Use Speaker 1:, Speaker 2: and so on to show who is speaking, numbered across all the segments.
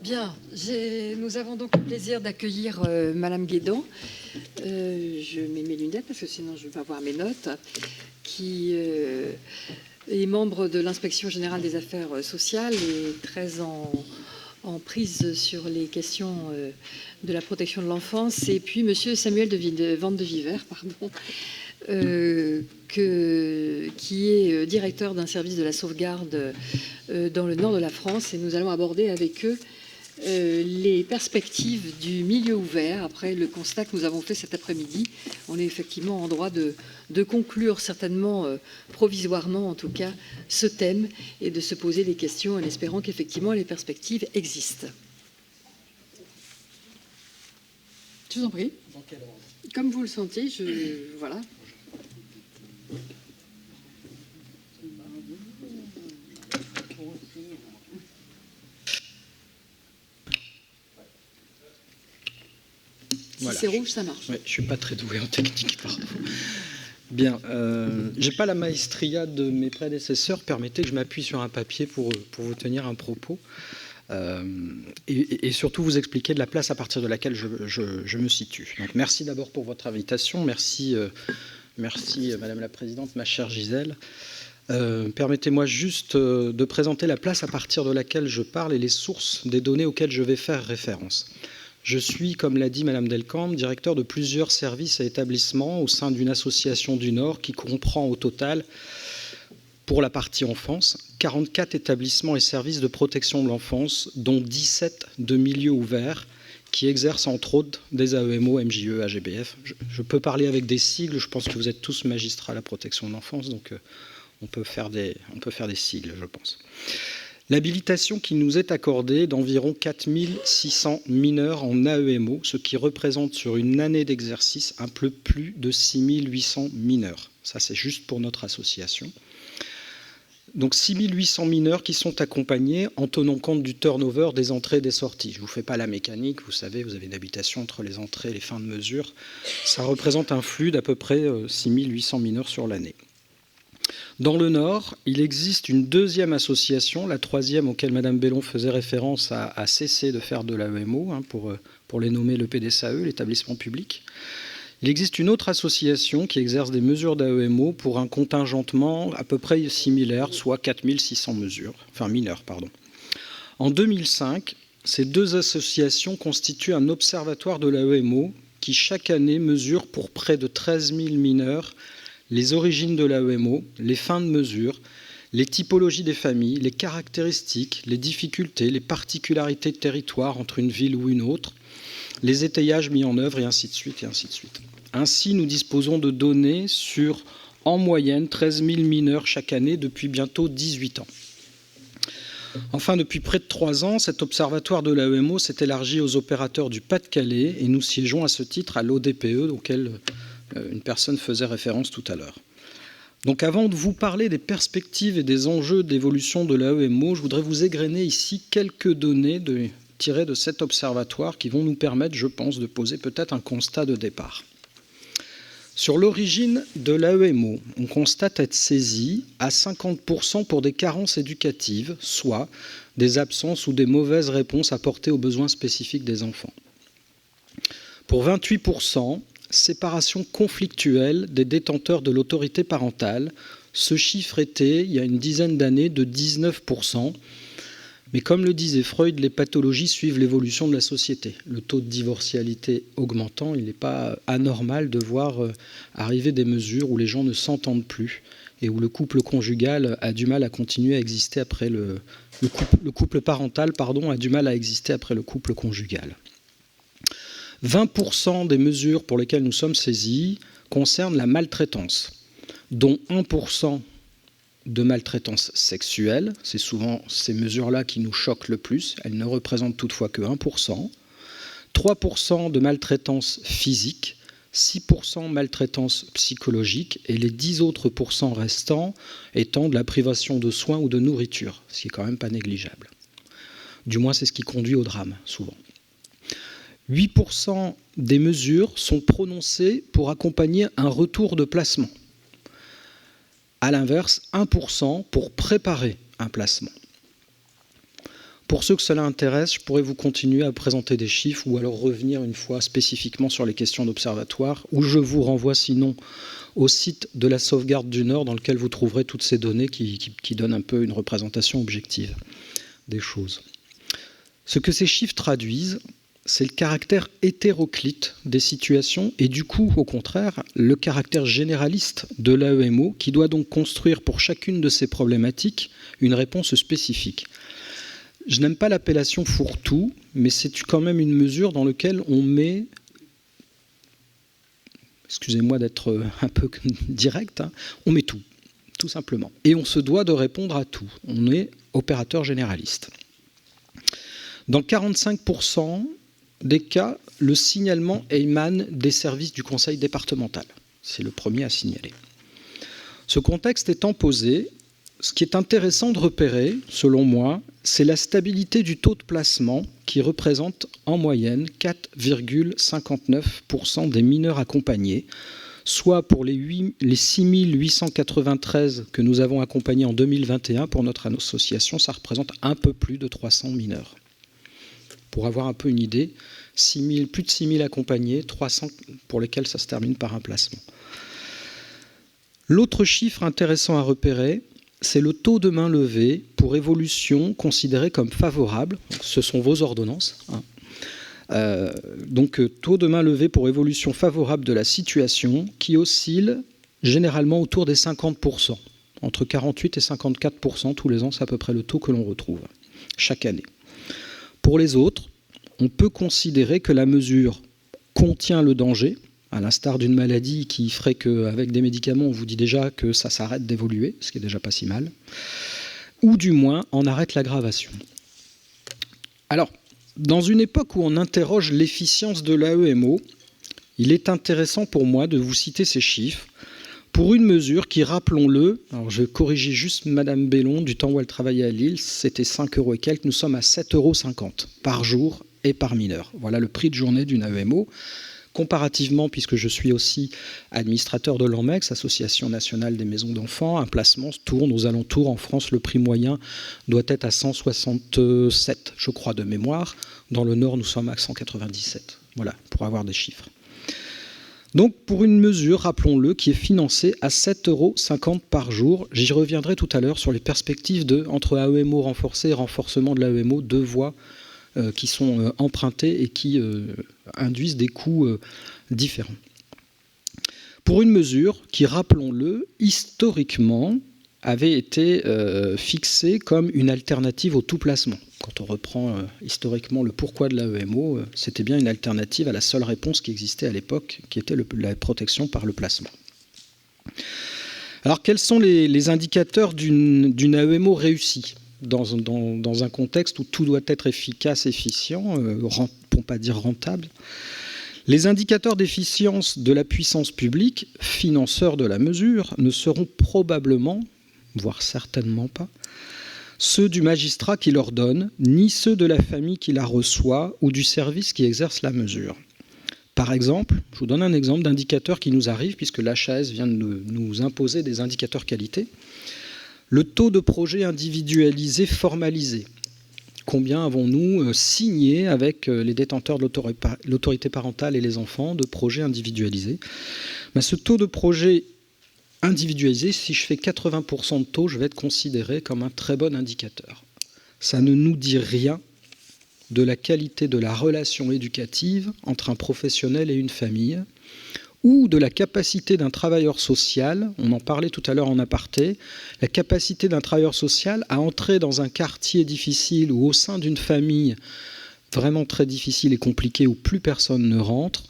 Speaker 1: Bien, nous avons donc le plaisir d'accueillir Madame Guédan. Je mets mes lunettes parce que sinon je ne vais pas voir mes notes, qui est membre de l'Inspection générale des affaires sociales et très en prise sur les questions de la protection de l'enfance. Et puis Monsieur Samuel Vandevillers, qui est directeur d'un service de la sauvegarde dans le nord de la France. Et nous allons aborder avec eux les perspectives du milieu ouvert après le constat que nous avons fait cet après-midi. On est effectivement en droit de conclure certainement provisoirement en tout cas ce thème et de se poser des questions en espérant qu'effectivement les perspectives existent. Je vous en prie.
Speaker 2: Dans quel ordre ?
Speaker 1: Comme vous le sentez, voilà.
Speaker 2: Voilà.
Speaker 1: Si c'est rouge, ça marche.
Speaker 2: Ouais, je ne suis pas très doué en technique, pardon. Bien, je n'ai pas la maestria de mes prédécesseurs. Permettez que je m'appuie sur un papier pour vous tenir un propos et surtout vous expliquer de la place à partir de laquelle je me situe. Donc, merci d'abord pour votre invitation. Merci, Madame la Présidente, ma chère Gisèle. Permettez-moi juste de présenter la place à partir de laquelle je parle et les sources des données auxquelles je vais faire référence. Je suis, comme l'a dit Madame Delcamp, directeur de plusieurs services et établissements au sein d'une association du Nord qui comprend au total, pour la partie enfance, 44 établissements et services de protection de l'enfance, dont 17 de milieux ouverts, qui exercent entre autres des AEMO, MJE, AGBF. Je peux parler avec des sigles, je pense que vous êtes tous magistrats à la protection de l'enfance, donc on peut faire des sigles, je pense. L'habilitation qui nous est accordée d'environ 4600 mineurs en AEMO, ce qui représente sur une année d'exercice un peu plus de 6800 mineurs. Ça, c'est juste pour notre association. Donc 6800 mineurs qui sont accompagnés en tenant compte du turnover des entrées et des sorties. Je ne vous fais pas la mécanique, vous savez, vous avez une habilitation entre les entrées et les fins de mesure. Ça représente un flux d'à peu près 6800 mineurs sur l'année. Dans le Nord, il existe une deuxième association, la troisième auquel Mme Bellon faisait référence, a cessé de faire de l'AEMO, pour les nommer le PDSAE, l'établissement public. Il existe une autre association qui exerce des mesures d'AEMO pour un contingentement à peu près similaire, soit 4600 mineurs. En 2005, ces deux associations constituent un observatoire de l'AEMO qui chaque année mesure pour près de 13 000 mineurs les origines de l'AEMO, les fins de mesure, les typologies des familles, les caractéristiques, les difficultés, les particularités de territoire entre une ville ou une autre, les étayages mis en œuvre, et ainsi de suite, et ainsi de suite. Ainsi, nous disposons de données sur, en moyenne, 13 000 mineurs chaque année depuis bientôt 18 ans. Enfin, depuis près de 3 ans, cet observatoire de l'AEMO s'est élargi aux opérateurs du Pas-de-Calais et nous siégeons à ce titre à l'ODPE, auquel une personne faisait référence tout à l'heure. Donc avant de vous parler des perspectives et des enjeux d'évolution de l'AEMO, je voudrais vous égrener ici quelques données tirées de cet observatoire qui vont nous permettre, je pense, de poser peut-être un constat de départ. Sur l'origine de l'AEMO, on constate être saisi à 50% pour des carences éducatives, soit des absences ou des mauvaises réponses apportées aux besoins spécifiques des enfants. Pour 28%, séparation conflictuelle des détenteurs de l'autorité parentale. Ce chiffre était, il y a une dizaine d'années, de 19%. Mais comme le disait Freud, les pathologies suivent l'évolution de la société. Le taux de divorcialité augmentant, il n'est pas anormal de voir arriver des mesures où les gens ne s'entendent plus et où le couple conjugal a du mal à continuer à exister après le couple parental, a du mal à exister après le couple conjugal. 20% des mesures pour lesquelles nous sommes saisis concernent la maltraitance, dont 1% de maltraitance sexuelle. C'est souvent ces mesures-là qui nous choquent le plus. Elles ne représentent toutefois que 1%. 3% de maltraitance physique, 6% maltraitance psychologique et les 10 autres pourcents restants étant de la privation de soins ou de nourriture, ce qui n'est quand même pas négligeable. Du moins, c'est ce qui conduit au drame, souvent. 8% des mesures sont prononcées pour accompagner un retour de placement. À l'inverse, 1% pour préparer un placement. Pour ceux que cela intéresse, je pourrais vous continuer à présenter des chiffres ou alors revenir une fois spécifiquement sur les questions d'observatoire, ou je vous renvoie sinon au site de la sauvegarde du Nord dans lequel vous trouverez toutes ces données qui donnent un peu une représentation objective des choses. Ce que ces chiffres traduisent, c'est le caractère hétéroclite des situations et du coup, au contraire, le caractère généraliste de l'AEMO qui doit donc construire pour chacune de ces problématiques une réponse spécifique. Je n'aime pas l'appellation fourre-tout, mais c'est quand même une mesure dans laquelle on met, excusez-moi d'être un peu direct, on met tout simplement. Et on se doit de répondre à tout. On est opérateur généraliste. Dans 45% des cas, le signalement émane des services du conseil départemental. C'est le premier à signaler. Ce contexte étant posé, ce qui est intéressant de repérer, selon moi, c'est la stabilité du taux de placement qui représente en moyenne 4,59% des mineurs accompagnés, soit pour les 6 893 que nous avons accompagnés en 2021 pour notre association, ça représente un peu plus de 300 mineurs. Pour avoir un peu une idée, plus de 6 000 accompagnés, 300 pour lesquels ça se termine par un placement. L'autre chiffre intéressant à repérer, c'est le taux de main levée pour évolution considéré comme favorable. Ce sont vos ordonnances. Donc, taux de main levée pour évolution favorable de la situation qui oscille généralement autour des 50%. Entre 48 et 54% tous les ans, c'est à peu près le taux que l'on retrouve chaque année. Pour les autres, on peut considérer que la mesure contient le danger, à l'instar d'une maladie qui ferait qu'avec des médicaments, on vous dit déjà que ça s'arrête d'évoluer, ce qui est déjà pas si mal, ou du moins en arrête l'aggravation. Alors, dans une époque où on interroge l'efficience de l'AEMO, il est intéressant pour moi de vous citer ces chiffres pour une mesure qui, rappelons-le, alors je vais corriger juste Madame Bellon, du temps où elle travaillait à Lille, c'était 5 € et quelques, nous sommes à 7,50 € par jour et par mineur. Voilà le prix de journée d'une AEMO. Comparativement, puisque je suis aussi administrateur de l'ANMEX, Association nationale des maisons d'enfants, un placement tourne aux alentours. En France, le prix moyen doit être à 167, je crois, de mémoire. Dans le Nord, nous sommes à 197. Voilà, pour avoir des chiffres. Donc, pour une mesure, rappelons-le, qui est financée à 7,50 € par jour. J'y reviendrai tout à l'heure sur les perspectives entre AEMO renforcée et renforcement de l'AEMO, deux voies qui sont empruntées et qui induisent des coûts différents. Pour une mesure qui, rappelons-le, historiquement avait été fixée comme une alternative au tout placement. Quand on reprend historiquement le pourquoi de l'AEMO, c'était bien une alternative à la seule réponse qui existait à l'époque, qui était la protection par le placement. Alors, quels sont les indicateurs d'une AEMO réussie dans un contexte où tout doit être efficace, efficient, pour ne pas dire rentable? Les indicateurs d'efficience de la puissance publique, financeurs de la mesure, ne seront probablement, voire certainement pas, ceux du magistrat qui l'ordonne, ni ceux de la famille qui la reçoit ou du service qui exerce la mesure. Par exemple, je vous donne un exemple d'indicateur qui nous arrive, puisque l'HAS vient de nous imposer des indicateurs qualité. Le taux de projet individualisé formalisé. Combien avons-nous signé avec les détenteurs de l'autorité parentale et les enfants de projets individualisés? Ce taux de projet individualisé, si je fais 80% de taux, je vais être considéré comme un très bon indicateur. Ça ne nous dit rien de la qualité de la relation éducative entre un professionnel et une famille, ou de la capacité d'un travailleur social, on en parlait tout à l'heure en aparté, la capacité d'un travailleur social à entrer dans un quartier difficile ou au sein d'une famille vraiment très difficile et compliquée où plus personne ne rentre,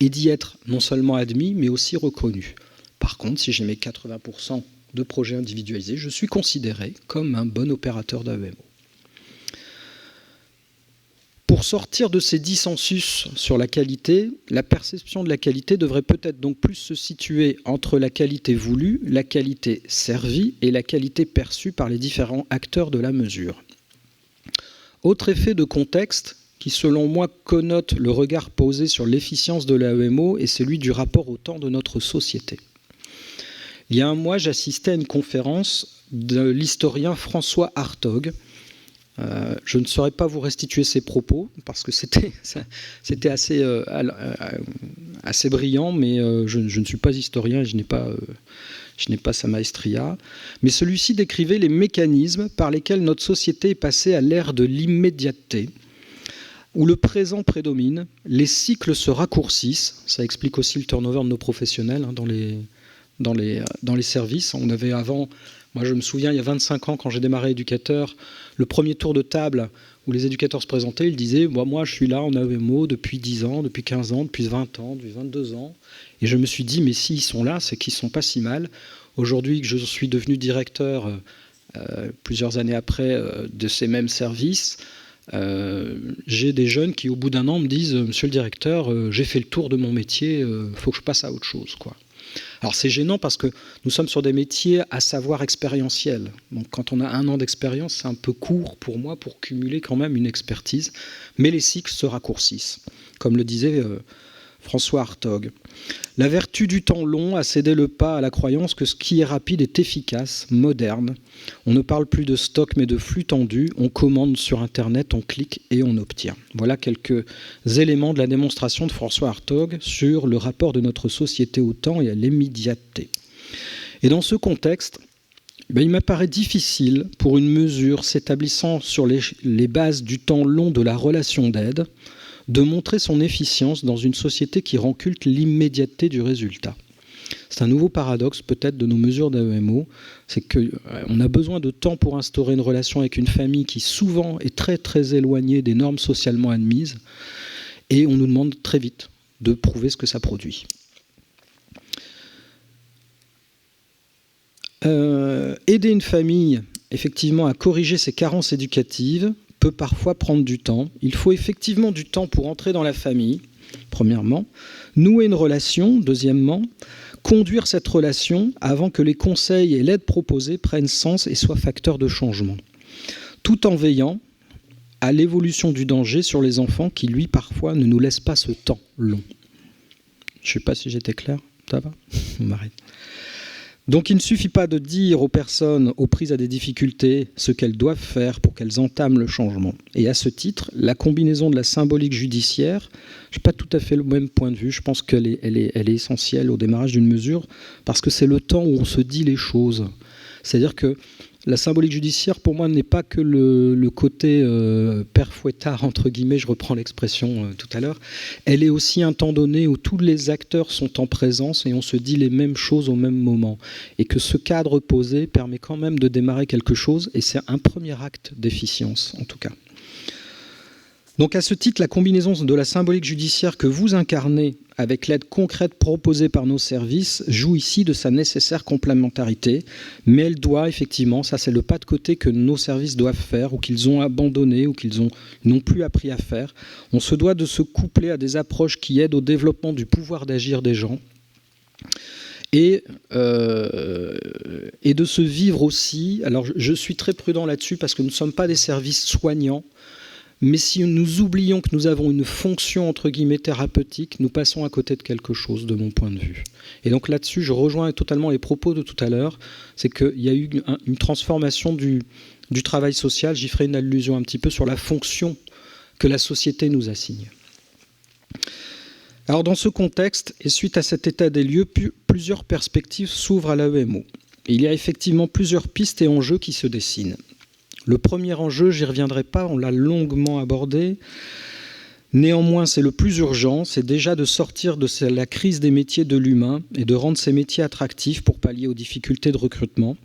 Speaker 2: et d'y être non seulement admis, mais aussi reconnu. Par contre, si j'ai mes 80% de projets individualisés, je suis considéré comme un bon opérateur d'AEMO. Pour sortir de ces dissensus sur la qualité, la perception de la qualité devrait peut-être donc plus se situer entre la qualité voulue, la qualité servie et la qualité perçue par les différents acteurs de la mesure. Autre effet de contexte qui, selon moi, connote le regard posé sur l'efficience de l'AEMO est celui du rapport au temps de notre société. Il y a un mois, j'assistais à une conférence de l'historien François Hartog, Je ne saurais pas vous restituer ses propos, parce que c'était assez brillant, mais je ne suis pas historien et je n'ai pas sa maestria. Mais celui-ci décrivait les mécanismes par lesquels notre société est passée à l'ère de l'immédiateté, où le présent prédomine, les cycles se raccourcissent. Ça explique aussi le turnover de nos professionnels dans les services. On avait avant... Moi, je me souviens, il y a 25 ans, quand j'ai démarré éducateur, le premier tour de table où les éducateurs se présentaient, ils disaient moi, je suis là en AEMO depuis 10 ans, depuis 15 ans, depuis 20 ans, depuis 22 ans. Et je me suis dit, mais s'ils sont là, c'est qu'ils ne sont pas si mal. Aujourd'hui, que je suis devenu directeur, plusieurs années après, de ces mêmes services, j'ai des jeunes qui, au bout d'un an, me disent « Monsieur le directeur, j'ai fait le tour de mon métier, il faut que je passe à autre chose, quoi. » Alors c'est gênant parce que nous sommes sur des métiers à savoir expérientiel. Donc quand on a 1 an d'expérience, c'est un peu court pour moi pour cumuler quand même une expertise. Mais les cycles se raccourcissent, comme le disait François Hartog. La vertu du temps long a cédé le pas à la croyance que ce qui est rapide est efficace, moderne. On ne parle plus de stock mais de flux tendu. On commande sur Internet, on clique et on obtient. Voilà quelques éléments de la démonstration de François Hartog sur le rapport de notre société au temps et à l'immédiateté. Et dans ce contexte, il m'apparaît difficile pour une mesure s'établissant sur les bases du temps long de la relation d'aide de montrer son efficience dans une société qui rend culte l'immédiateté du résultat. C'est un nouveau paradoxe peut-être de nos mesures d'AEMO, c'est qu'on a besoin de temps pour instaurer une relation avec une famille qui souvent est très très éloignée des normes socialement admises, et on nous demande très vite de prouver ce que ça produit. Aider une famille effectivement à corriger ses carences éducatives peut parfois prendre du temps. Il faut effectivement du temps pour entrer dans la famille, premièrement, nouer une relation, deuxièmement, conduire cette relation avant que les conseils et l'aide proposée prennent sens et soient facteurs de changement, tout en veillant à l'évolution du danger sur les enfants qui, lui, parfois, ne nous laissent pas ce temps long. Je ne sais pas si j'étais clair, ça va ? On m'arrête. Donc il ne suffit pas de dire aux personnes aux prises à des difficultés ce qu'elles doivent faire pour qu'elles entament le changement. Et à ce titre, la combinaison de la symbolique judiciaire, je n'ai pas tout à fait le même point de vue, je pense qu'elle est essentielle au démarrage d'une mesure, parce que c'est le temps où on se dit les choses. C'est-à-dire que la symbolique judiciaire, pour moi, n'est pas que le côté père fouettard, entre guillemets, je reprends l'expression tout à l'heure. Elle est aussi un temps donné où tous les acteurs sont en présence et on se dit les mêmes choses au même moment. Et que ce cadre posé permet quand même de démarrer quelque chose, et c'est un premier acte d'efficience, en tout cas. Donc à ce titre, la combinaison de la symbolique judiciaire que vous incarnez avec l'aide concrète proposée par nos services joue ici de sa nécessaire complémentarité, mais elle doit effectivement, ça c'est le pas de côté que nos services doivent faire ou qu'ils ont abandonné ou qu'ils n'ont plus appris à faire. On se doit de se coupler à des approches qui aident au développement du pouvoir d'agir des gens et de se vivre aussi. Alors je suis très prudent là-dessus parce que nous ne sommes pas des services soignants. Mais si nous oublions que nous avons une fonction, entre guillemets, thérapeutique, nous passons à côté de quelque chose, de mon point de vue. Et donc là-dessus, je rejoins totalement les propos de tout à l'heure, c'est qu'il y a eu une transformation du travail social. J'y ferai une allusion un petit peu sur la fonction que la société nous assigne. Alors dans ce contexte, et suite à cet état des lieux, plusieurs perspectives s'ouvrent à l'AEMO. Il y a effectivement plusieurs pistes et enjeux qui se dessinent. Le premier enjeu, j'y reviendrai pas, on l'a longuement abordé. Néanmoins, c'est le plus urgent, c'est déjà de sortir de la crise des métiers de l'humain et de rendre ces métiers attractifs pour pallier aux difficultés de recrutement.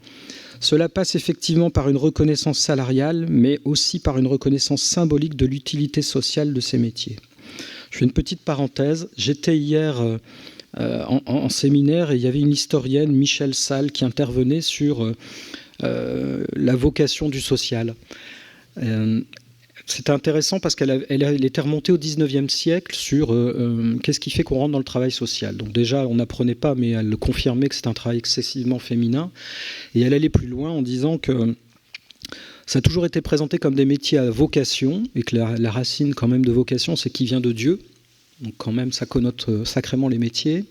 Speaker 2: Cela passe effectivement par une reconnaissance salariale, mais aussi par une reconnaissance symbolique de l'utilité sociale de ces métiers. Je fais une petite parenthèse. J'étais hier en séminaire et il y avait une historienne, Michel Salle, qui intervenait sur la vocation du social. C'était intéressant parce qu'elle était remontée au 19e siècle sur qu'est-ce qui fait qu'on rentre dans le travail social. Donc déjà, on n'apprenait pas, mais elle confirmait que c'est un travail excessivement féminin. Et elle allait plus loin en disant que ça a toujours été présenté comme des métiers à vocation, et que la racine quand même de vocation, c'est qui vient de Dieu. Donc quand même, ça connote sacrément les métiers.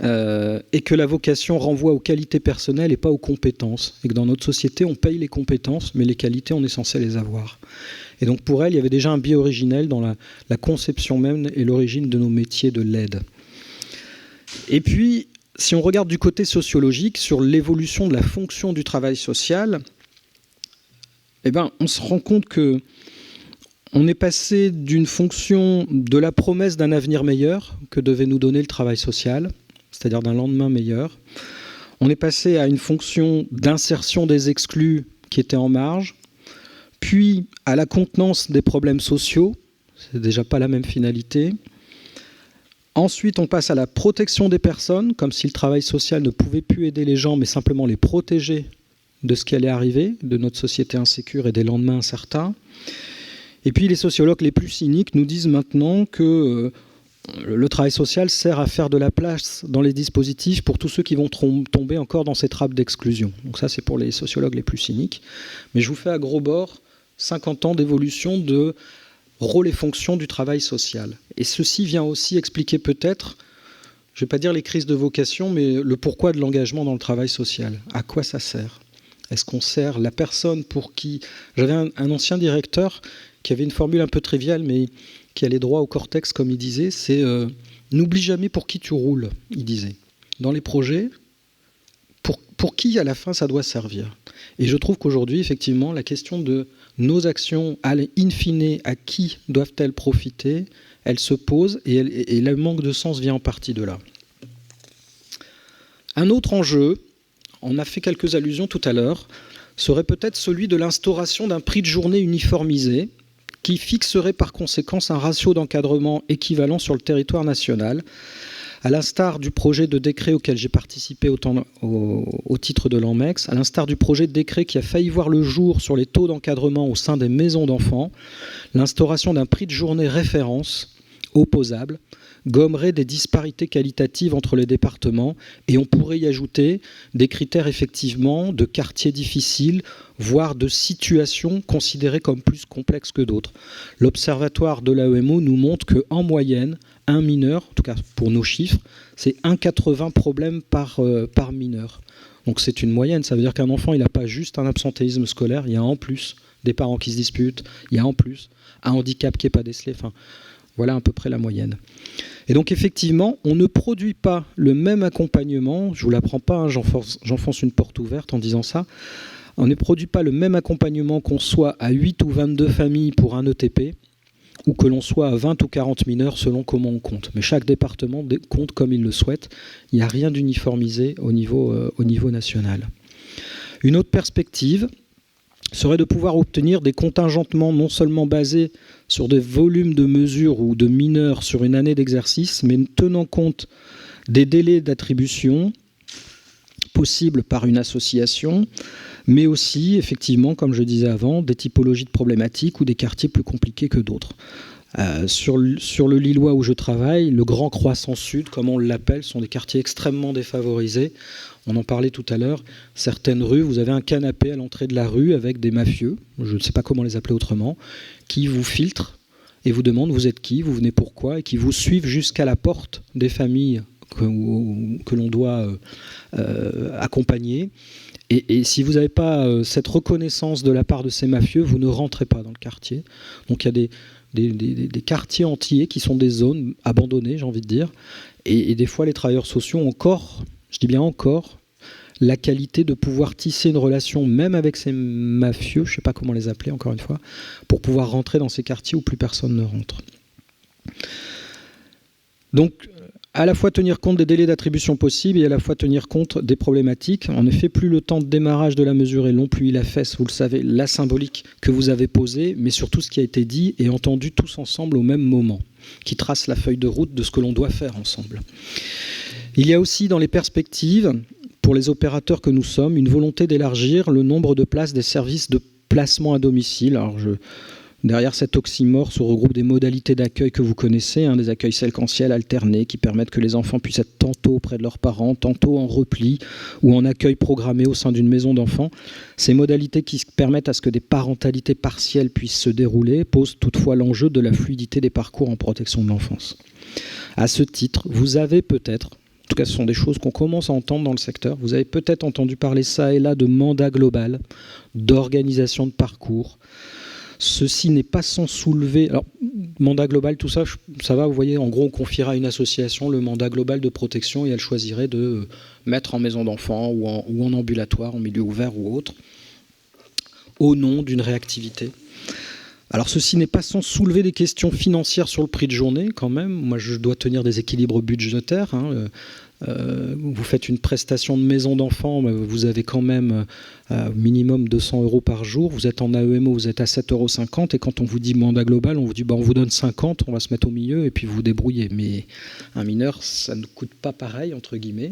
Speaker 2: et que la vocation renvoie aux qualités personnelles et pas aux compétences. Et que dans notre société, on paye les compétences, mais les qualités, on est censé les avoir. Et donc pour elle, il y avait déjà un biais originel dans la conception même et l'origine de nos métiers de l'aide. Et puis, si on regarde du côté sociologique, sur l'évolution de la fonction du travail social, eh ben, on se rend compte que on est passé d'une fonction de la promesse d'un avenir meilleur que devait nous donner le travail social, c'est-à-dire d'un lendemain meilleur. On est passé à une fonction d'insertion des exclus qui était en marge, puis à la contenance des problèmes sociaux, c'est déjà pas la même finalité. Ensuite, on passe à la protection des personnes, comme si le travail social ne pouvait plus aider les gens, mais simplement les protéger de ce qui allait arriver, de notre société insécure et des lendemains incertains. Et puis les sociologues les plus cyniques nous disent maintenant que le travail social sert à faire de la place dans les dispositifs pour tous ceux qui vont tomber encore dans ces trappes d'exclusion. Donc ça, c'est pour les sociologues les plus cyniques. Mais je vous fais à gros bords 50 ans d'évolution de rôle et fonction du travail social. Et ceci vient aussi expliquer peut-être, je ne vais pas dire les crises de vocation, mais le pourquoi de l'engagement dans le travail social. À quoi ça sert ? Est-ce qu'on sert la personne pour qui... J'avais un ancien directeur qui avait une formule un peu triviale, mais qui allait droit au cortex, comme il disait, c'est n'oublie jamais pour qui tu roules, il disait. Dans les projets, pour qui, à la fin, ça doit servir. Et je trouve qu'aujourd'hui, effectivement, la question de nos actions, in fine, à qui doivent-elles profiter, elle se pose, et le manque de sens vient en partie de là. Un autre enjeu, on a fait quelques allusions tout à l'heure, serait peut-être celui de l'instauration d'un prix de journée uniformisé, qui fixerait par conséquence un ratio d'encadrement équivalent sur le territoire national, à l'instar du projet de décret auquel j'ai participé au titre de l'ANMEX, à l'instar du projet de décret qui a failli voir le jour sur les taux d'encadrement au sein des maisons d'enfants, l'instauration d'un prix de journée référence opposable gommerait des disparités qualitatives entre les départements, et on pourrait y ajouter des critères effectivement de quartiers difficiles, voire de situations considérées comme plus complexes que d'autres. L'observatoire de l'AEMO nous montre qu'en moyenne, un mineur, en tout cas pour nos chiffres, c'est 1,80 problèmes par mineur. Donc c'est une moyenne, ça veut dire qu'un enfant, il n'a pas juste un absentéisme scolaire, il y a en plus des parents qui se disputent, il y a en plus un handicap qui n'est pas décelé, enfin voilà à peu près la moyenne. Et donc effectivement, on ne produit pas le même accompagnement, je ne vous l'apprends pas, hein, j'enfonce une porte ouverte en disant ça, on ne produit pas le même accompagnement qu'on soit à 8 ou 22 familles pour un ETP, ou que l'on soit à 20 ou 40 mineurs selon comment on compte. Mais chaque département compte comme il le souhaite, il n'y a rien d'uniformisé au niveau national. Une autre perspective serait de pouvoir obtenir des contingentements non seulement basés sur des volumes de mesures ou de mineurs sur une année d'exercice, mais tenant compte des délais d'attribution possibles par une association, mais aussi, effectivement, comme je disais avant, des typologies de problématiques ou des quartiers plus compliqués que d'autres. Sur le Lillois où je travaille, le Grand Croissant Sud, comme on l'appelle, sont des quartiers extrêmement défavorisés. On en parlait tout à l'heure. Certaines rues, vous avez un canapé à l'entrée de la rue avec des mafieux, je ne sais pas comment les appeler autrement, qui vous filtrent et vous demandent vous êtes qui, vous venez pourquoi, et qui vous suivent jusqu'à la porte des familles que l'on doit accompagner. Et si vous n'avez pas cette reconnaissance de la part de ces mafieux, vous ne rentrez pas dans le quartier. Donc il y a des quartiers entiers qui sont des zones abandonnées, j'ai envie de dire. Et des fois, les travailleurs sociaux ont encore, je dis bien encore, la qualité de pouvoir tisser une relation, même avec ces mafieux, je ne sais pas comment les appeler encore une fois, pour pouvoir rentrer dans ces quartiers où plus personne ne rentre. Donc, à la fois tenir compte des délais d'attribution possibles et à la fois tenir compte des problématiques. En effet, plus le temps de démarrage de la mesure est long, plus il affaisse, vous le savez, la symbolique que vous avez posée, mais surtout ce qui a été dit et entendu tous ensemble au même moment, qui trace la feuille de route de ce que l'on doit faire ensemble. Il y a aussi dans les perspectives, pour les opérateurs que nous sommes, une volonté d'élargir le nombre de places des services de placement à domicile. Alors derrière cet oxymore se regroupent des modalités d'accueil que vous connaissez, des accueils séquentiels alternés qui permettent que les enfants puissent être tantôt auprès de leurs parents, tantôt en repli ou en accueil programmé au sein d'une maison d'enfants. Ces modalités qui permettent à ce que des parentalités partielles puissent se dérouler posent toutefois l'enjeu de la fluidité des parcours en protection de l'enfance. À ce titre, vous avez peut-être, tout cas ce sont des choses qu'on commence à entendre dans le secteur. Vous avez peut-être entendu parler ça et là de mandat global, d'organisation de parcours. Ceci n'est pas sans soulever... Alors, mandat global, tout ça, ça va, vous voyez, en gros, on confiera à une association le mandat global de protection et elle choisirait de mettre en maison d'enfants ou en ambulatoire, en milieu ouvert ou autre, au nom d'une réactivité. Alors, ceci n'est pas sans soulever des questions financières sur le prix de journée, quand même. Moi, je dois tenir des équilibres budgétaires, hein. Vous faites une prestation de maison d'enfant, vous avez quand même minimum 200 € par jour. Vous êtes en AEMO, vous êtes à 7,50 €. Et quand on vous dit mandat global, on vous dit on vous donne 50, on va se mettre au milieu et puis vous vous débrouillez. Mais un mineur, ça ne coûte pas pareil, entre guillemets,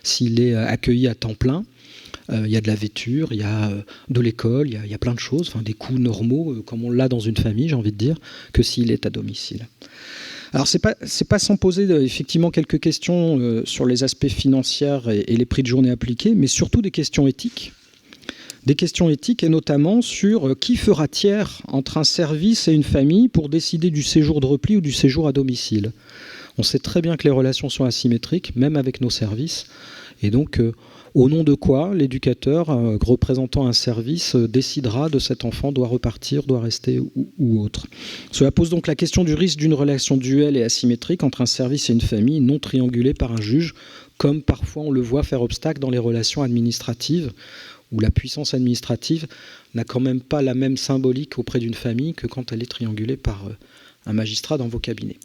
Speaker 2: s'il est accueilli à temps plein. Il y a de la vêture, il y a de l'école, il y a plein de choses, enfin, des coûts normaux, comme on l'a dans une famille, j'ai envie de dire, que s'il est à domicile. Alors, c'est pas sans poser effectivement quelques questions sur les aspects financiers et les prix de journée appliqués, mais surtout des questions éthiques. Des questions éthiques et notamment sur qui fera tiers entre un service et une famille pour décider du séjour de repli ou du séjour à domicile. On sait très bien que les relations sont asymétriques, même avec nos services, et donc au nom de quoi l'éducateur représentant un service décidera de cet enfant doit repartir, doit rester ou autre. Cela pose donc la question du risque d'une relation duelle et asymétrique entre un service et une famille non triangulée par un juge, comme parfois on le voit faire obstacle dans les relations administratives, où la puissance administrative n'a quand même pas la même symbolique auprès d'une famille que quand elle est triangulée par un magistrat dans vos cabinets.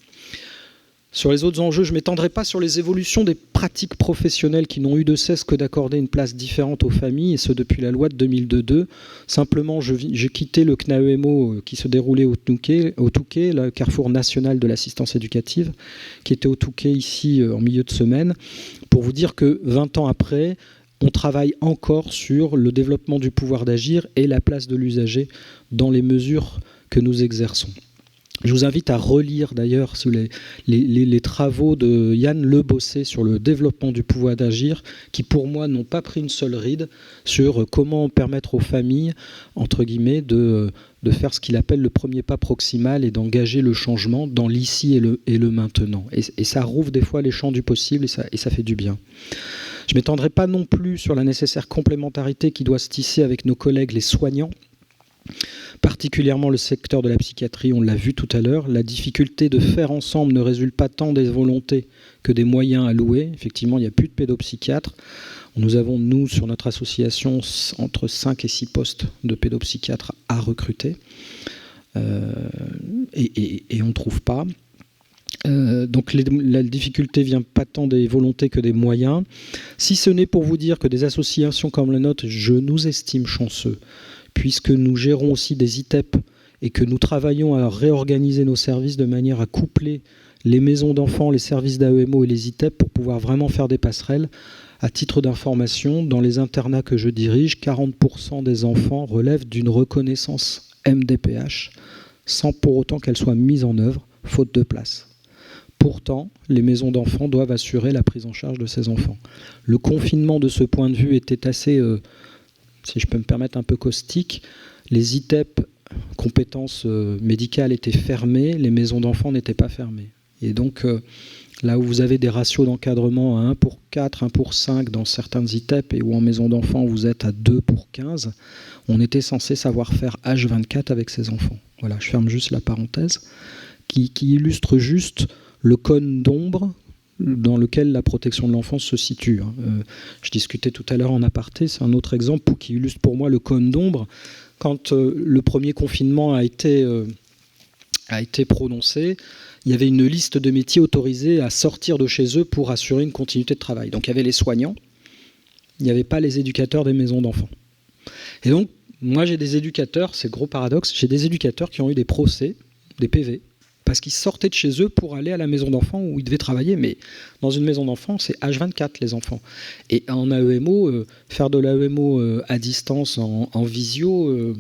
Speaker 2: Sur les autres enjeux, je ne m'étendrai pas sur les évolutions des pratiques professionnelles qui n'ont eu de cesse que d'accorder une place différente aux familles, et ce depuis la loi de 2002. Simplement, j'ai quitté le CNAEMO qui se déroulait au Touquet, le carrefour national de l'assistance éducative, qui était au Touquet ici en milieu de semaine, pour vous dire que 20 ans après, on travaille encore sur le développement du pouvoir d'agir et la place de l'usager dans les mesures que nous exerçons. Je vous invite à relire d'ailleurs les travaux de Yann Le Bossé sur le développement du pouvoir d'agir, qui pour moi n'ont pas pris une seule ride sur comment permettre aux familles, entre guillemets, de faire ce qu'il appelle le premier pas proximal et d'engager le changement dans l'ici et le maintenant. Et ça rouvre des fois les champs du possible et ça fait du bien. Je ne m'étendrai pas non plus sur la nécessaire complémentarité qui doit se tisser avec nos collègues les soignants, particulièrement le secteur de la psychiatrie, on l'a vu tout à l'heure. La difficulté de faire ensemble ne résulte pas tant des volontés que des moyens alloués. Effectivement, il n'y a plus de pédopsychiatres. Nous avons, nous, sur notre association, entre 5 et 6 postes de pédopsychiatres à recruter. Et on ne trouve pas. Donc la difficulté vient pas tant des volontés que des moyens. Si ce n'est pour vous dire que des associations comme la nôtre, je nous estime chanceux, puisque nous gérons aussi des ITEP et que nous travaillons à réorganiser nos services de manière à coupler les maisons d'enfants, les services d'AEMO et les ITEP pour pouvoir vraiment faire des passerelles. À titre d'information, dans les internats que je dirige, 40% des enfants relèvent d'une reconnaissance MDPH, sans pour autant qu'elle soit mise en œuvre, faute de place. Pourtant, les maisons d'enfants doivent assurer la prise en charge de ces enfants. Le confinement, de ce point de vue, était assez... si je peux me permettre, un peu caustique. Les ITEP, compétences médicales, étaient fermées, les maisons d'enfants n'étaient pas fermées. Et donc, là où vous avez des ratios d'encadrement à 1 pour 4, 1 pour 5 dans certains ITEP, et où en maison d'enfants vous êtes à 2 pour 15, on était censé savoir faire H24 avec ces enfants. Voilà, je ferme juste la parenthèse, qui illustre juste le cône d'ombre dans lequel la protection de l'enfance se situe. Je discutais tout à l'heure en aparté, c'est un autre exemple qui illustre pour moi le cône d'ombre. Quand le premier confinement a été prononcé, il y avait une liste de métiers autorisés à sortir de chez eux pour assurer une continuité de travail. Donc il y avait les soignants, il n'y avait pas les éducateurs des maisons d'enfants. Et donc, moi j'ai des éducateurs, c'est le gros paradoxe, j'ai des éducateurs qui ont eu des procès, des PV, parce qu'ils sortaient de chez eux pour aller à la maison d'enfants où ils devaient travailler. Mais dans une maison d'enfants, c'est H24 les enfants. Et en AEMO, faire de l'AEMO à distance, en visio,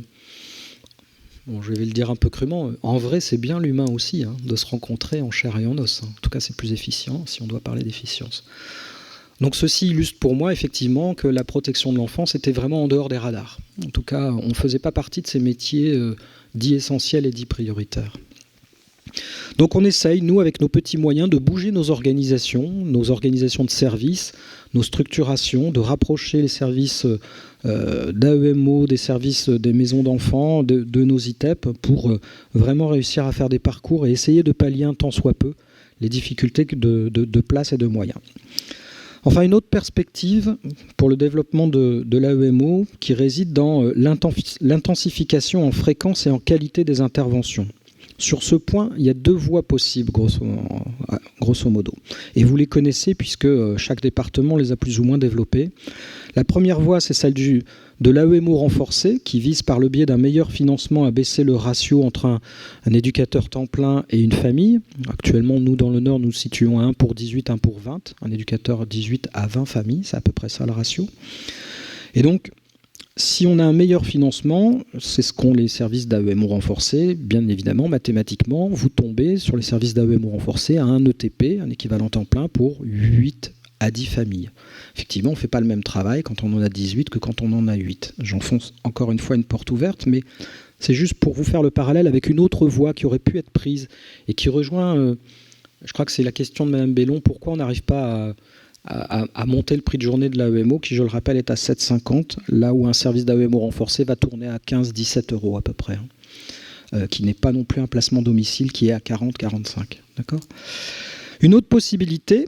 Speaker 2: bon, je vais le dire un peu crûment, en vrai c'est bien l'humain aussi, de se rencontrer en chair et en os. En tout cas c'est plus efficient, si on doit parler d'efficience. Donc ceci illustre pour moi effectivement que la protection de l'enfance était vraiment en dehors des radars. En tout cas, on ne faisait pas partie de ces métiers dits essentiels et dits prioritaires. Donc on essaye, nous, avec nos petits moyens, de bouger nos organisations de services, nos structurations, de rapprocher les services d'AEMO, des services des maisons d'enfants, de nos ITEP, pour vraiment réussir à faire des parcours et essayer de pallier un tant soit peu les difficultés de place et de moyens. Enfin, une autre perspective pour le développement de l'AEMO qui réside dans l'intensification en fréquence et en qualité des interventions. Sur ce point, il y a deux voies possibles, grosso modo. Et vous les connaissez puisque chaque département les a plus ou moins développées. La première voie, c'est celle de l'AEMO renforcé, qui vise par le biais d'un meilleur financement à baisser le ratio entre un éducateur temps plein et une famille. Actuellement, nous, dans le Nord, nous situons à 1 pour 18, 1 pour 20. Un éducateur 18 à 20 familles, c'est à peu près ça le ratio. Et donc, si on a un meilleur financement, c'est ce qu'ont les services d'AEMO renforcé, bien évidemment, mathématiquement, vous tombez sur les services d'AEMO renforcé à un ETP, un équivalent temps plein, pour 8 à 10 familles. Effectivement, on ne fait pas le même travail quand on en a 18 que quand on en a 8. J'enfonce encore une fois une porte ouverte, mais c'est juste pour vous faire le parallèle avec une autre voie qui aurait pu être prise et qui rejoint, je crois que c'est la question de Mme Bellon, pourquoi on n'arrive pas à monter le prix de journée de l'AEMO, qui, je le rappelle, est à 7,50, là où un service d'AEMO renforcé va tourner à 15-17 € à peu près, qui n'est pas non plus un placement domicile qui est à 40-45. D'accord ? Une autre possibilité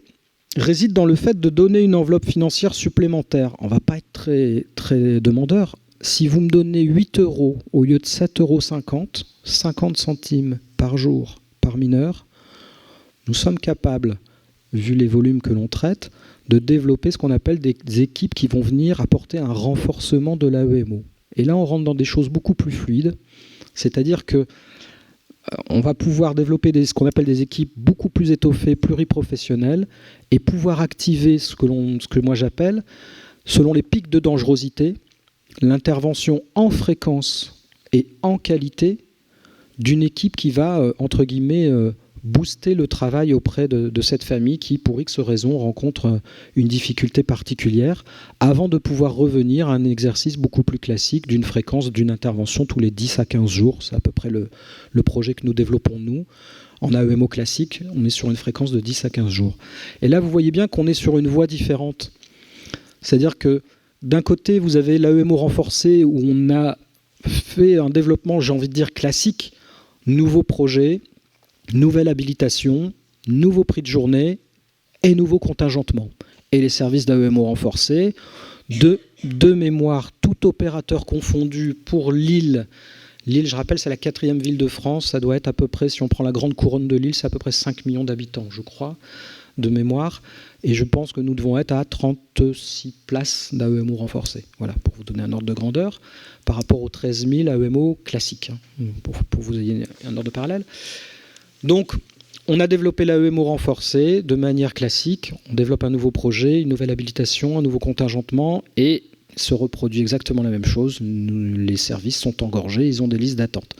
Speaker 2: réside dans le fait de donner une enveloppe financière supplémentaire. On ne va pas être très, très demandeur. Si vous me donnez 8 € au lieu de 7,50 €, 50 centimes par jour par mineur, nous sommes capables, vu les volumes que l'on traite, de développer ce qu'on appelle des équipes qui vont venir apporter un renforcement de l'AEMO. Et là, on rentre dans des choses beaucoup plus fluides, c'est-à-dire que on va pouvoir développer ce qu'on appelle des équipes beaucoup plus étoffées, pluriprofessionnelles, et pouvoir activer ce que moi j'appelle, selon les pics de dangerosité, l'intervention en fréquence et en qualité d'une équipe qui va, entre guillemets, booster le travail auprès de cette famille qui, pour X raisons, rencontre une difficulté particulière, avant de pouvoir revenir à un exercice beaucoup plus classique d'une fréquence d'une intervention tous les 10 à 15 jours. C'est à peu près le projet que nous développons, nous. En AEMO classique, on est sur une fréquence de 10 à 15 jours. Et là, vous voyez bien qu'on est sur une voie différente. C'est-à-dire que, d'un côté, vous avez l'AEMO renforcé où on a fait un développement, j'ai envie de dire, classique, nouveau projet, nouvelle habilitation, nouveau prix de journée et nouveau contingentement. Et les services d'AEMO renforcés, de mémoire, tout opérateur confondu pour Lille. Lille, je rappelle, c'est la 4e ville de France. Ça doit être à peu près, si on prend la grande couronne de Lille, c'est à peu près 5 millions d'habitants, je crois, de mémoire. Et je pense que nous devons être à 36 places d'AEMO renforcées. Voilà, pour vous donner un ordre de grandeur, par rapport aux 13 000 AEMO classiques, pour vous ayez un ordre de parallèle. Donc, on a développé l'AEMO renforcé de manière classique. On développe un nouveau projet, une nouvelle habilitation, un nouveau contingentement et se reproduit exactement la même chose. Les services sont engorgés, ils ont des listes d'attente.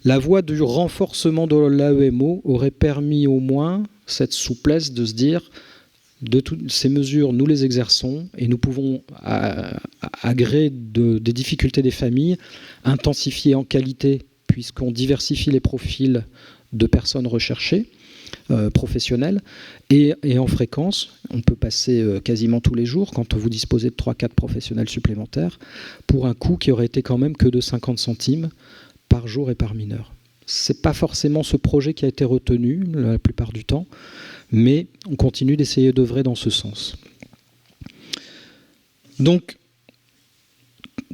Speaker 2: La voie du renforcement de l'AEMO aurait permis au moins cette souplesse de se dire de toutes ces mesures, nous les exerçons et nous pouvons, à gré des difficultés des familles, intensifier en qualité puisqu'on diversifie les profils de personnes recherchées, professionnelles, et en fréquence. On peut passer quasiment tous les jours quand vous disposez de 3-4 professionnels supplémentaires pour un coût qui aurait été quand même que de 50 centimes par jour et par mineur. Ce n'est pas forcément ce projet qui a été retenu la plupart du temps, mais on continue d'essayer d'œuvrer dans ce sens. Donc,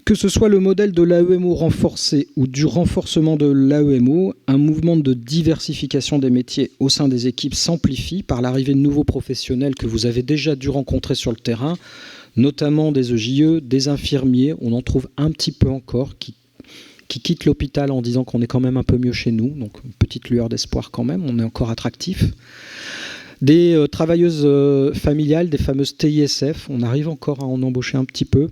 Speaker 2: que ce soit le modèle de l'AEMO renforcé ou du renforcement de l'AEMO, un mouvement de diversification des métiers au sein des équipes s'amplifie par l'arrivée de nouveaux professionnels que vous avez déjà dû rencontrer sur le terrain, notamment des EJE, des infirmiers, on en trouve un petit peu encore, qui quittent l'hôpital en disant qu'on est quand même un peu mieux chez nous, donc une petite lueur d'espoir quand même, on est encore attractif. Des travailleuses familiales, des fameuses TISF, on arrive encore à en embaucher un petit peu.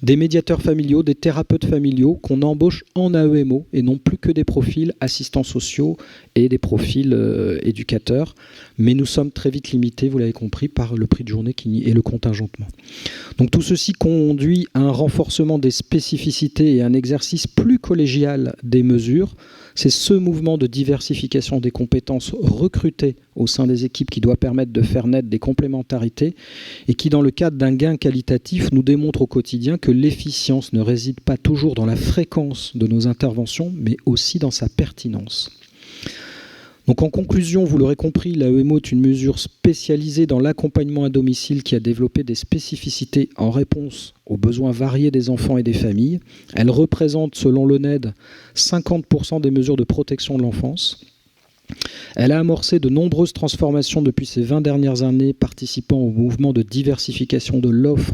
Speaker 2: des médiateurs familiaux, des thérapeutes familiaux qu'on embauche en AEMO et non plus que des profils assistants sociaux et des profils éducateurs. Mais nous sommes très vite limités, vous l'avez compris, par le prix de journée et le contingentement. Donc tout ceci conduit à un renforcement des spécificités et un exercice plus collégial des mesures. C'est ce mouvement de diversification des compétences recrutées au sein des équipes qui doit permettre de faire naître des complémentarités et qui, dans le cadre d'un gain qualitatif, nous démontre au quotidien que l'efficience ne réside pas toujours dans la fréquence de nos interventions, mais aussi dans sa pertinence. Donc en conclusion, vous l'aurez compris, l'AEMO est une mesure spécialisée dans l'accompagnement à domicile qui a développé des spécificités en réponse aux besoins variés des enfants et des familles. Elle représente, selon l'ONED, 50% des mesures de protection de l'enfance. Elle a amorcé de nombreuses transformations depuis ces 20 dernières années, participant au mouvement de diversification de l'offre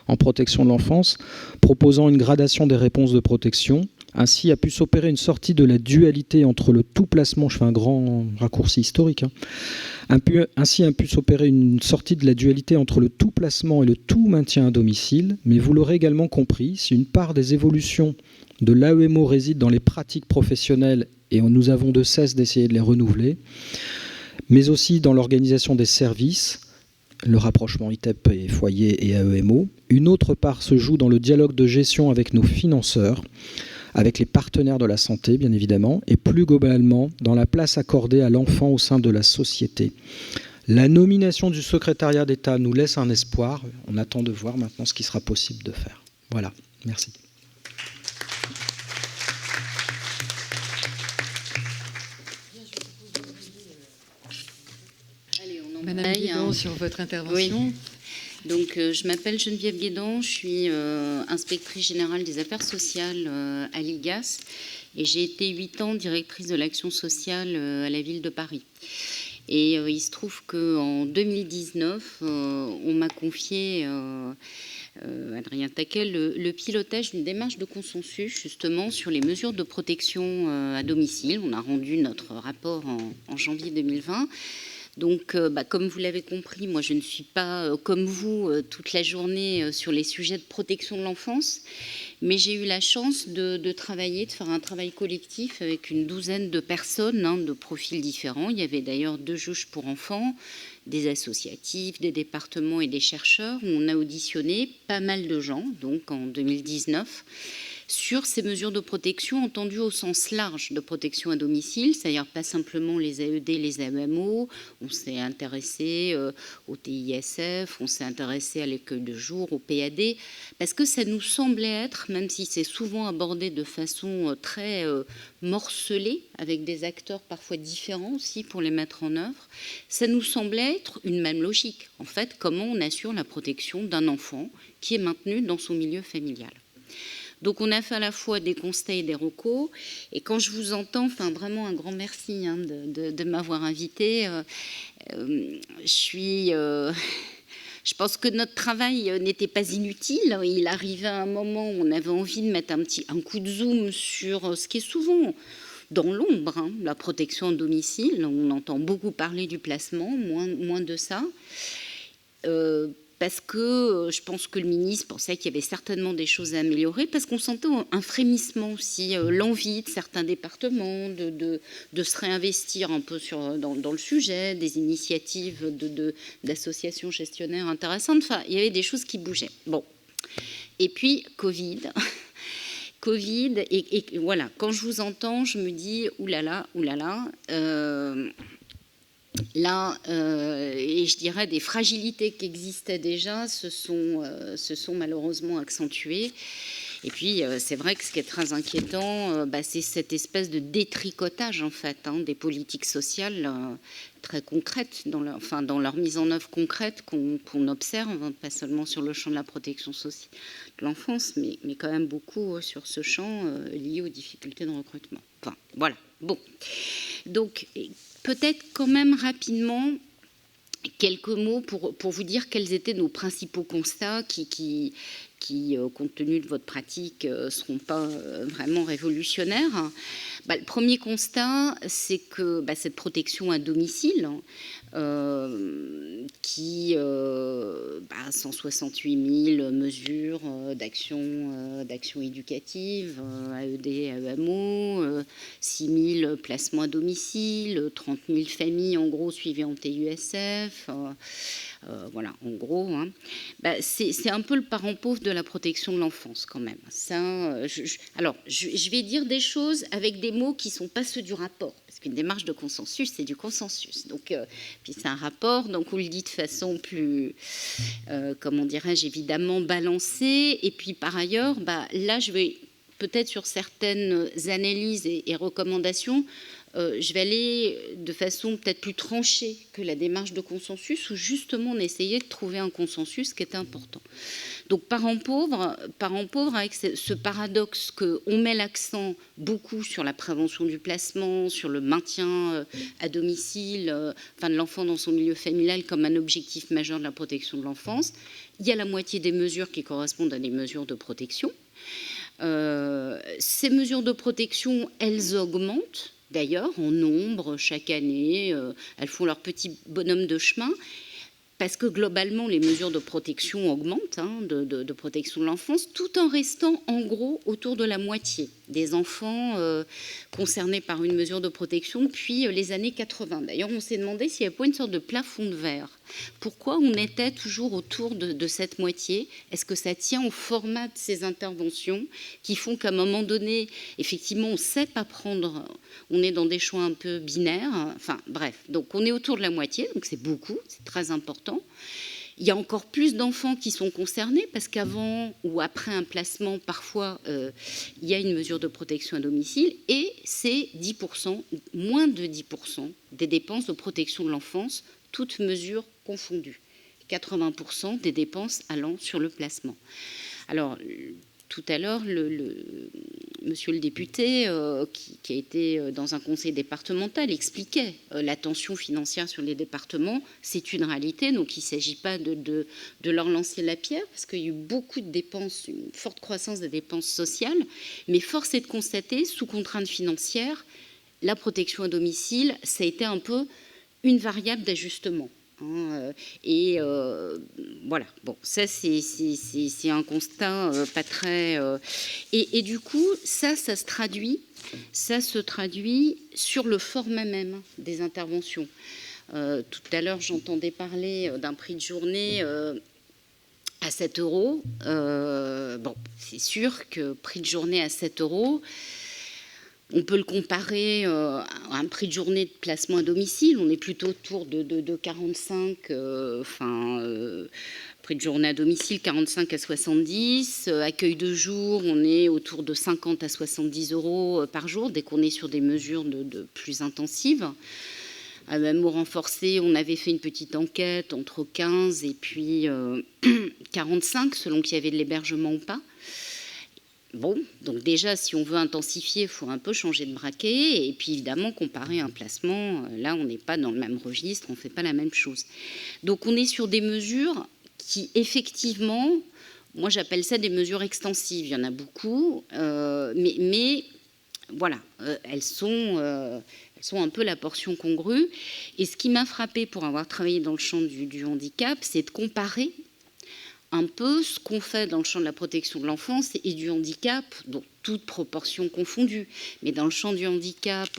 Speaker 2: en protection de l'enfance, proposant une gradation des réponses de protection. Ainsi a pu s'opérer une sortie de la dualité entre le tout placement, je fais un grand raccourci historique, ainsi a pu s'opérer une sortie de la dualité entre le tout placement et le tout maintien à domicile, mais vous l'aurez également compris, si une part des évolutions de l'AEMO réside dans les pratiques professionnelles et nous avons de cesse d'essayer de les renouveler, mais aussi dans l'organisation des services, le rapprochement ITEP et foyer et AEMO. Une autre part se joue dans le dialogue de gestion avec nos financeurs, avec les partenaires de la santé, bien évidemment, et plus globalement, dans la place accordée à l'enfant au sein de la société. La nomination du secrétariat d'État nous laisse un espoir. On attend de voir maintenant ce qui sera possible de faire. Voilà, merci.
Speaker 1: Madame Guédon, sur votre intervention.
Speaker 3: Oui. Donc, je m'appelle Geneviève Guédon, je suis inspectrice générale des affaires sociales à l'IGAS et j'ai été 8 ans directrice de l'action sociale à la ville de Paris. Et il se trouve qu'en 2019, on m'a confié, Adrien Taquet, le pilotage d'une démarche de consensus justement sur les mesures de protection à domicile. On a rendu notre rapport en janvier 2020. Donc, comme vous l'avez compris, moi, je ne suis pas, comme vous, toute la journée sur les sujets de protection de l'enfance, mais j'ai eu la chance de travailler, de faire un travail collectif avec une douzaine de personnes, de profils différents. Il y avait d'ailleurs 2 juges pour enfants, des associatifs, des départements et des chercheurs, où on a auditionné pas mal de gens, donc en 2019, sur ces mesures de protection entendues au sens large de protection à domicile, c'est-à-dire pas simplement les AED, les AEMO. On s'est intéressé au TISF, on s'est intéressé à l'accueil de jour, au PAD, parce que ça nous semblait être, même si c'est souvent abordé de façon très morcelée, avec des acteurs parfois différents aussi pour les mettre en œuvre, ça nous semblait être une même logique. En fait, comment on assure la protection d'un enfant qui est maintenu dans son milieu familial. Donc on a fait à la fois des constats et des recos. Et quand je vous entends, enfin vraiment un grand merci de m'avoir invité. Je pense que notre travail n'était pas inutile. Il arrivait à un moment où on avait envie de mettre un coup de zoom sur ce qui est souvent dans l'ombre, la protection à domicile. On entend beaucoup parler du placement, moins de ça. Parce que je pense que le ministre pensait qu'il y avait certainement des choses à améliorer, parce qu'on sentait un frémissement aussi, l'envie de certains départements de se réinvestir un peu dans le sujet, des initiatives d'associations gestionnaires intéressantes. Enfin, il y avait des choses qui bougeaient. Bon. Et puis, Covid, et voilà, quand je vous entends, je me dis, oulala, là, et je dirais des fragilités qui existaient déjà se sont malheureusement accentuées. Et puis, c'est vrai que ce qui est très inquiétant, c'est cette espèce de détricotage, en fait, des politiques sociales très concrètes, dans leur mise en œuvre concrète qu'on observe, pas seulement sur le champ de la protection sociale de l'enfance, mais quand même beaucoup sur ce champ lié aux difficultés de recrutement. Enfin, voilà. Bon. Donc, peut-être quand même rapidement quelques mots pour vous dire quels étaient nos principaux constats qui qui, compte tenu de votre pratique, ne seront pas vraiment révolutionnaires. Le premier constat, c'est que cette protection à domicile, qui 168 000 mesures d'action éducative, AED, AEMO, 6 000 placements à domicile, 30 000 familles en gros suivies en TUSF, voilà, en gros, c'est un peu le parent pauvre de la protection de l'enfance quand même. Ça, je vais dire des choses avec des mots qui ne sont pas ceux du rapport, parce qu'une démarche de consensus, c'est du consensus. Donc, puis c'est un rapport, donc on le dit de façon plus, comment dirais-je, évidemment balancée. Et puis par ailleurs, là, je vais peut-être sur certaines analyses et recommandations, je vais aller de façon peut-être plus tranchée que la démarche de consensus, où justement on essayait de trouver un consensus qui était important. Donc parents pauvres avec ce paradoxe qu'on met l'accent beaucoup sur la prévention du placement, sur le maintien à domicile, de l'enfant dans son milieu familial comme un objectif majeur de la protection de l'enfance. Il y a la moitié des mesures qui correspondent à des mesures de protection. Ces mesures de protection, elles augmentent. D'ailleurs, en nombre, chaque année, elles font leur petit bonhomme de chemin, parce que globalement, les mesures de protection augmentent, de protection de l'enfance, tout en restant en gros autour de la moitié des enfants concernés par une mesure de protection depuis les années 80. D'ailleurs, on s'est demandé s'il n'y avait pas une sorte de plafond de verre. Pourquoi on était toujours autour de cette moitié? Est-ce que ça tient au format de ces interventions qui font qu'à un moment donné, effectivement, on ne sait pas prendre, on est dans des choix un peu binaires, bref. Donc on est autour de la moitié, donc c'est beaucoup, c'est très important. Il y a encore plus d'enfants qui sont concernés parce qu'avant ou après un placement, parfois, il y a une mesure de protection à domicile et c'est 10%, moins de 10% des dépenses de protection de l'enfance, toutes mesures confondues. 80% des dépenses allant sur le placement. Alors, tout à l'heure, monsieur le député, qui a été dans un conseil départemental, expliquait la tension financière sur les départements. C'est une réalité, donc il ne s'agit pas de leur lancer la pierre, parce qu'il y a eu beaucoup de dépenses, une forte croissance des dépenses sociales, mais force est de constater, sous contrainte financière, la protection à domicile, ça a été un peu une variable d'ajustement. Voilà, bon, ça c'est un constat pas très... Et du coup, ça se traduit sur le format même des interventions. Tout à l'heure, j'entendais parler d'un prix de journée à 7 €. Bon, c'est sûr que prix de journée à 7 €, on peut le comparer à un prix de journée de placement à domicile. On est plutôt autour de 45, prix de journée à domicile, 45 à 70. Accueil de jour, on est autour de 50 à 70 € par jour, dès qu'on est sur des mesures de plus intensives. Même au renforcé, on avait fait une petite enquête entre 15 et puis 45, selon qu'il y avait de l'hébergement ou pas. Bon, donc déjà, si on veut intensifier, il faut un peu changer de braquet. Et puis, évidemment, comparer un placement, là, on n'est pas dans le même registre, on ne fait pas la même chose. Donc, on est sur des mesures qui, effectivement, moi, j'appelle ça des mesures extensives. Il y en a beaucoup, mais voilà, elles sont un peu la portion congrue. Et ce qui m'a frappée pour avoir travaillé dans le champ du handicap, c'est de comparer un peu ce qu'on fait dans le champ de la protection de l'enfance et du handicap, donc toutes proportions confondues. Mais dans le champ du handicap,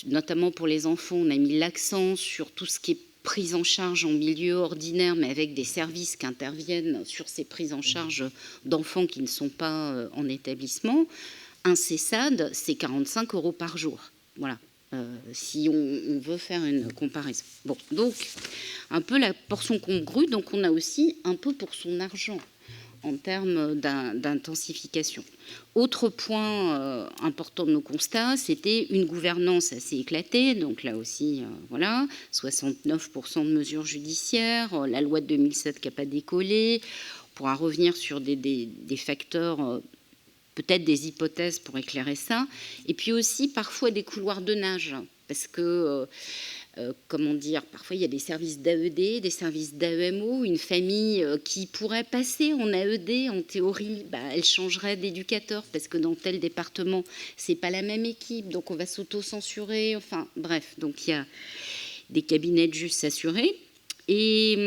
Speaker 3: notamment pour les enfants, on a mis l'accent sur tout ce qui est prise en charge en milieu ordinaire, mais avec des services qui interviennent sur ces prises en charge d'enfants qui ne sont pas en établissement. Un CESAD, c'est 45 € par jour. Voilà. Si on veut faire une comparaison. Bon, donc, un peu la portion congrue, donc on a aussi un peu pour son argent en termes d'intensification. Autre point important de nos constats, c'était une gouvernance assez éclatée, donc là aussi, voilà, 69% de mesures judiciaires, la loi de 2007 qui n'a pas décollé, on pourra revenir sur des facteurs... peut-être des hypothèses pour éclairer ça, et puis aussi parfois des couloirs de nage. parce que comment dire, parfois il y a des services d'AED, des services d'AEMO, une famille qui pourrait passer en AED, en théorie, elle changerait d'éducateur parce que dans tel département, c'est pas la même équipe, donc on va s'auto-censurer, enfin bref, donc il y a des cabinets de juges s'assurer. Et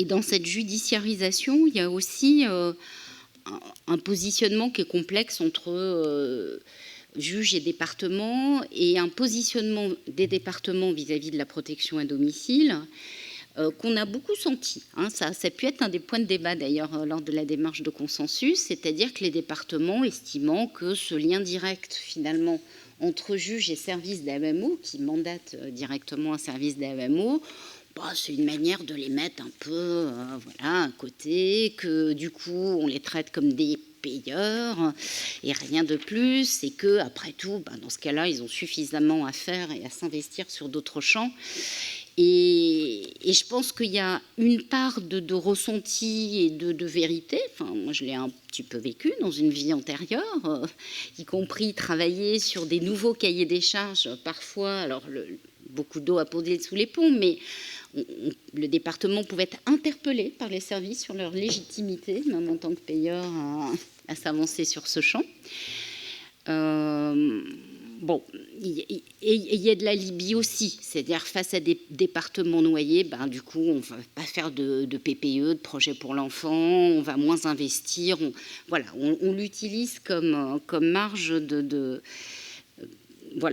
Speaker 3: dans cette judiciarisation, il y a aussi un positionnement qui est complexe entre juges et départements, et un positionnement des départements vis-à-vis de la protection à domicile qu'on a beaucoup senti. Ça a pu être un des points de débat d'ailleurs lors de la démarche de consensus, c'est-à-dire que les départements estimant que ce lien direct finalement entre juges et services d'AEMO, qui mandatent directement un service d'AEMO, c'est une manière de les mettre un peu à côté, que du coup on les traite comme des payeurs et rien de plus, et que après tout, dans ce cas-là, ils ont suffisamment à faire et à s'investir sur d'autres champs. Et je pense qu'il y a une part de ressenti et de vérité. Enfin, moi, je l'ai un petit peu vécu dans une vie antérieure, y compris travailler sur des nouveaux cahiers des charges, parfois, alors beaucoup d'eau a coulé sous les ponts, mais le département pouvait être interpellé par les services sur leur légitimité, même en tant que payeur, à s'avancer sur ce champ. Il y a de la Libye aussi, c'est-à-dire face à des départements noyés, du coup, on ne va pas faire de PPE, de projet pour l'enfant, on va moins investir, on l'utilise comme marge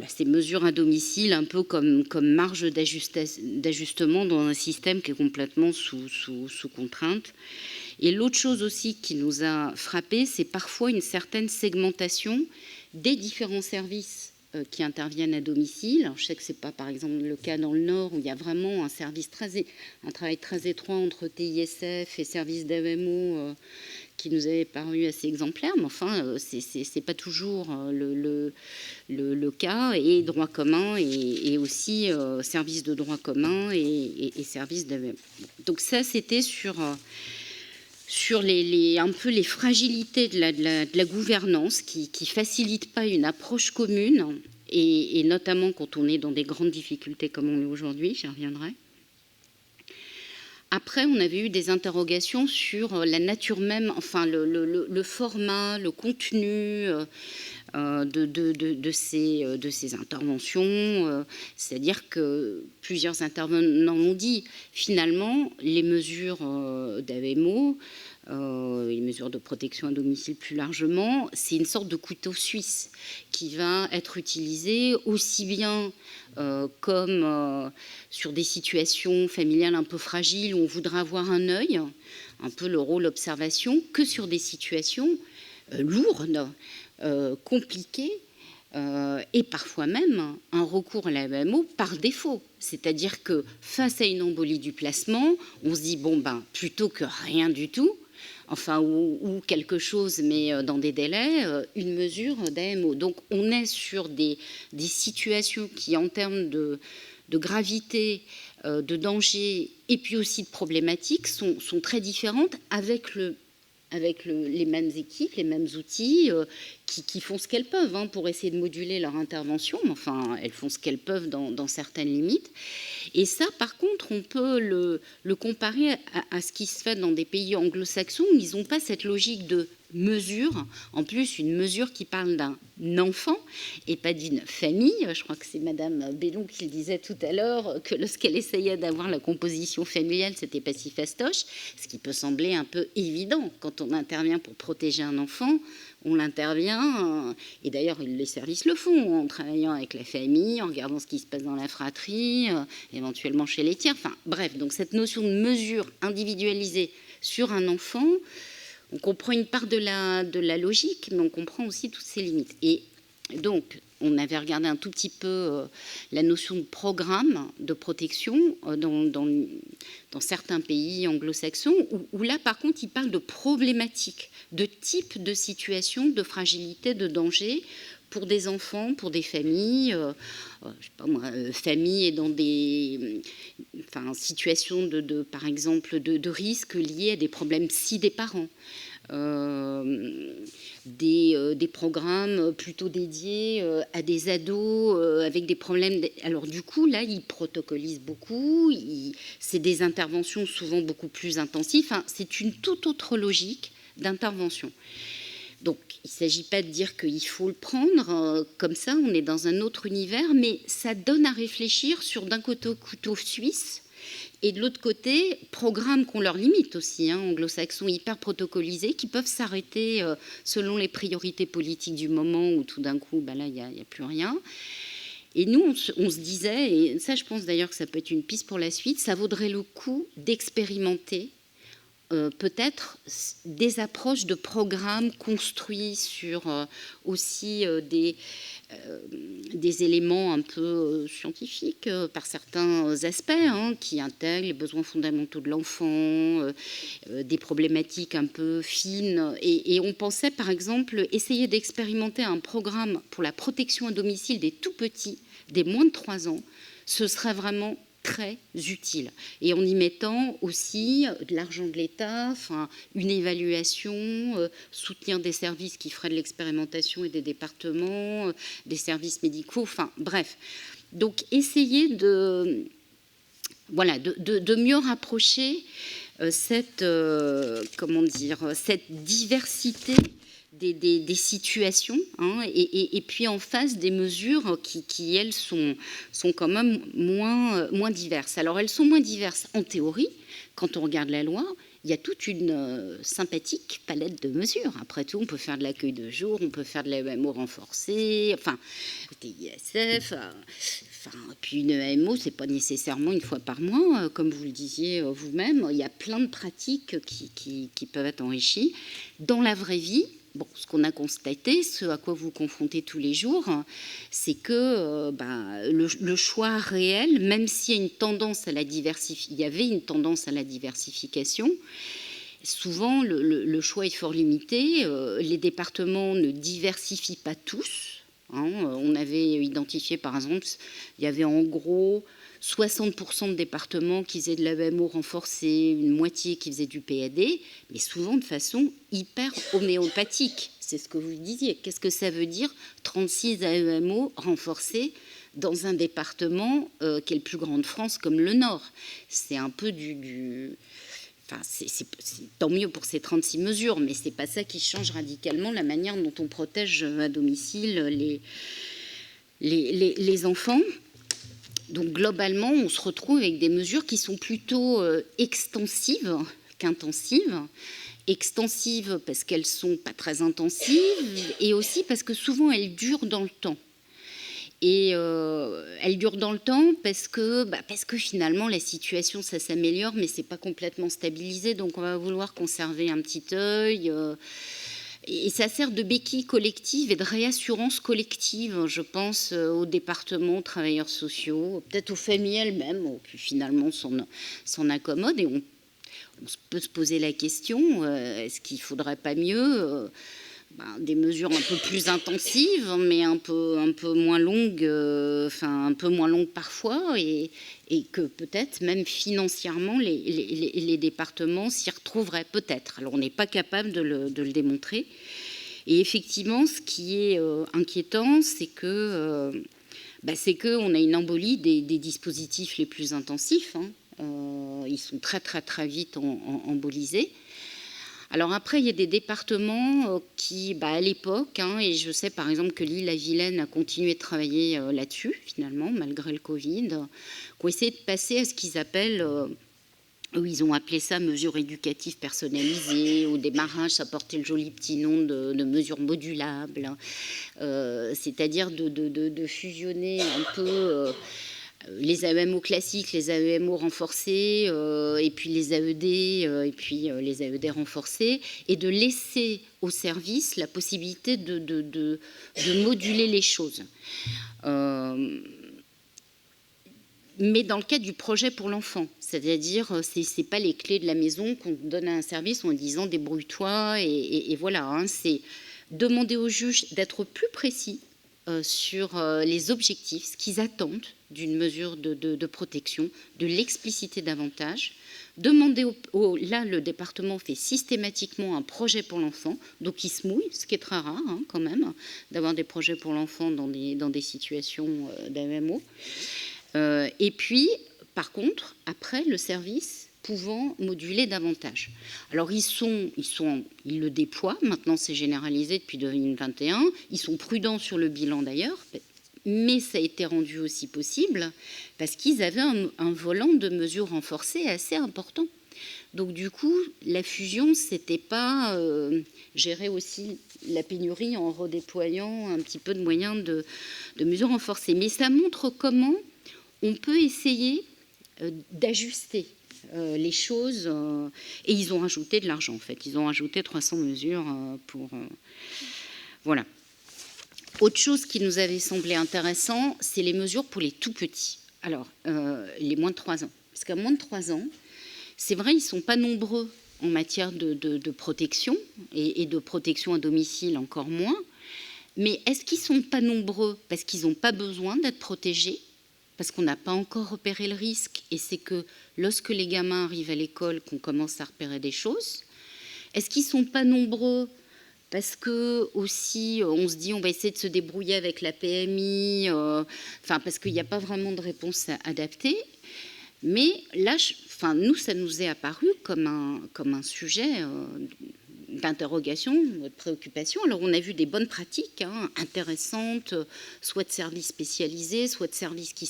Speaker 3: ces mesures à domicile, un peu comme marge d'ajustement dans un système qui est complètement sous contrainte. Et l'autre chose aussi qui nous a frappé, c'est parfois une certaine segmentation des différents services qui interviennent à domicile. Alors, je sais que ce n'est pas, par exemple, le cas dans le Nord, où il y a vraiment un travail très étroit entre TISF et services d'AEMO qui nous avait paru assez exemplaire, mais enfin, c'est pas toujours le cas, et droit commun, et aussi services de droit commun et services d'AEMO. Donc ça, c'était sur un peu les fragilités de la gouvernance qui ne facilite pas une approche commune, et notamment quand on est dans des grandes difficultés comme on est aujourd'hui, j'y reviendrai. Après, on avait eu des interrogations sur la nature même, enfin le format, le contenu de ces interventions. C'est-à-dire que plusieurs intervenants l'ont dit, finalement, les mesures d'AEMO, les mesures de protection à domicile plus largement, c'est une sorte de couteau suisse qui va être utilisé aussi bien comme sur des situations familiales un peu fragiles où on voudra avoir un œil, un peu le rôle observation, que sur des situations lourdes, compliquées, et parfois même un recours à l'AEMO par défaut. C'est-à-dire que face à une embolie du placement, on se dit, plutôt que rien du tout, enfin, ou quelque chose, mais dans des délais, une mesure d'AEMO. Donc, on est sur des situations qui, en termes de gravité, de danger, et puis aussi de problématiques, sont très différentes, avec les mêmes équipes, les mêmes outils, qui font ce qu'elles peuvent pour essayer de moduler leur intervention, mais enfin, elles font ce qu'elles peuvent dans certaines limites. Et ça, par contre, on peut le comparer à ce qui se fait dans des pays anglo-saxons, où ils n'ont pas cette logique de mesure, en plus une mesure qui parle d'un enfant et pas d'une famille. Je crois que c'est Madame Bellon qui le disait tout à l'heure, que lorsqu'elle essayait d'avoir la composition familiale, c'était pas si fastoche, ce qui peut sembler un peu évident. Quand on intervient pour protéger un enfant, on l'intervient, et d'ailleurs les services le font, en travaillant avec la famille, en regardant ce qui se passe dans la fratrie, éventuellement chez les tiers. Enfin bref, donc cette notion de mesure individualisée sur un enfant, on comprend une part de la logique, mais on comprend aussi toutes ses limites. Et donc, on avait regardé un tout petit peu la notion de programme de protection dans certains pays anglo-saxons, où là, par contre, ils parlent de problématiques, de types de situations, de fragilité, de danger pour des enfants, pour des familles, je sais pas moi, familles dans des situations par exemple, de risque liés à des problèmes psy des parents. des programmes plutôt dédiés à des ados avec des problèmes. Alors du coup, là, ils protocolisent beaucoup, c'est des interventions souvent beaucoup plus intensives. Enfin, c'est une toute autre logique d'intervention. Donc, il ne s'agit pas de dire qu'il faut le prendre comme ça, on est dans un autre univers, mais ça donne à réfléchir sur d'un côté couteau suisse, et de l'autre côté, programmes qu'on leur limite aussi, anglo-saxons hyper protocolisés, qui peuvent s'arrêter selon les priorités politiques du moment où tout d'un coup, là, il n'y a plus rien. Et nous, on se disait, et ça je pense d'ailleurs que ça peut être une piste pour la suite, ça vaudrait le coup d'expérimenter peut-être des approches de programmes construits sur aussi des éléments un peu scientifiques par certains aspects, qui intègrent les besoins fondamentaux de l'enfant, des problématiques un peu fines. Et on pensait par exemple essayer d'expérimenter un programme pour la protection à domicile des tout-petits, des moins de 3 ans. Ce serait vraiment très utile, et en y mettant aussi de l'argent de l'État, une évaluation, soutenir des services qui feraient de l'expérimentation et des départements, des services médicaux, bref. Donc essayer de mieux rapprocher cette diversité des situations, et puis en face des mesures qui elles, sont quand même moins diverses. Alors, elles sont moins diverses en théorie. Quand on regarde la loi, il y a toute une sympathique palette de mesures. Après tout, on peut faire de l'accueil de jour, on peut faire de l'AEMO renforcé, des ISF, puis une AEMO, c'est pas nécessairement une fois par mois, comme vous le disiez vous-même. Il y a plein de pratiques qui peuvent être enrichies. Dans la vraie vie, ce qu'on a constaté, ce à quoi vous confrontez tous les jours, c'est que le choix réel, même s'il y a une tendance à il y avait une tendance à la diversification, souvent le choix est fort limité. Les départements ne diversifient pas tous. On avait identifié, par exemple, il y avait en gros 60% de départements qui faisaient de l'AEMO renforcée, une moitié qui faisaient du PAD, mais souvent de façon hyper homéopathique. C'est ce que vous disiez. Qu'est-ce que ça veut dire 36 AEMO renforcés dans un département qui est le plus grand de France comme le Nord? C'est un peu c'est tant mieux pour ces 36 mesures, mais c'est pas ça qui change radicalement la manière dont on protège à domicile les enfants. Donc globalement, on se retrouve avec des mesures qui sont plutôt extensives qu'intensives. Extensives parce qu'elles sont pas très intensives, et aussi parce que souvent elles durent dans le temps. Et elles durent dans le temps parce que finalement la situation ça s'améliore, mais c'est pas complètement stabilisé. Donc on va vouloir conserver un petit œil. Et ça sert de béquille collective et de réassurance collective, je pense, aux départements, aux travailleurs sociaux, peut-être aux familles elles-mêmes, qui finalement s'en accommodent. Et on peut se poser la question, est-ce qu'il ne faudrait pas mieux des mesures un peu plus intensives, mais un peu moins longues, un peu moins longues parfois, et que peut-être même financièrement les départements s'y retrouveraient peut-être. Alors on n'est pas capable de le démontrer. Et effectivement, ce qui est inquiétant, c'est que on a une embolie des dispositifs les plus intensifs. Ils sont très très très vite embolisés. Alors après, il y a des départements qui, à l'époque, et je sais par exemple que l'île-la-Vilaine a continué de travailler là-dessus, finalement, malgré le Covid, qui ont essayé de passer à ce qu'ils appellent, ils ont appelé ça mesures éducatives personnalisées. Au démarrage, ça portait le joli petit nom de mesures modulables, c'est-à-dire de fusionner un peu les AEMO classiques, les AEMO renforcés, et puis les AED, et puis les AED renforcés, et de laisser au service la possibilité de moduler les choses. Mais dans le cadre du projet pour l'enfant, c'est-à-dire c'est pas les clés de la maison qu'on donne à un service en disant débrouille-toi et voilà. C'est demander au juge d'être plus précis sur les objectifs, ce qu'ils attendent d'une mesure de protection, de l'expliciter davantage. Demander là, le département fait systématiquement un projet pour l'enfant, donc il se mouille, ce qui est très rare quand même, d'avoir des projets pour l'enfant dans des situations d'AMO. Et puis, par contre, après, le service pouvant moduler davantage. Alors, ils le déploient, maintenant c'est généralisé depuis 2021, ils sont prudents sur le bilan d'ailleurs, mais ça a été rendu aussi possible parce qu'ils avaient un volant de mesures renforcées assez important. Donc du coup, la fusion, c'était pas gérer aussi la pénurie en redéployant un petit peu de moyens de mesures renforcées. Mais ça montre comment on peut essayer d'ajuster les choses. Et ils ont rajouté de l'argent, en fait. Ils ont rajouté 300 mesures pour... voilà. Autre chose qui nous avait semblé intéressant, c'est les mesures pour les tout-petits. Alors, les moins de 3 ans. Parce qu'à moins de 3 ans, c'est vrai, ils ne sont pas nombreux en matière de protection, et de protection à domicile encore moins. Mais est-ce qu'ils ne sont pas nombreux parce qu'ils n'ont pas besoin d'être protégés, parce qu'on n'a pas encore repéré le risque, et c'est que lorsque les gamins arrivent à l'école qu'on commence à repérer des choses? Est-ce qu'ils ne sont pas nombreux parce que aussi on se dit on va essayer de se débrouiller avec la PMI, parce qu'il n'y a pas vraiment de réponse adaptée. Mais là, nous, ça nous est apparu comme un sujet d'interrogation, de préoccupation. Alors on a vu des bonnes pratiques intéressantes, soit de services spécialisés, soit de services qui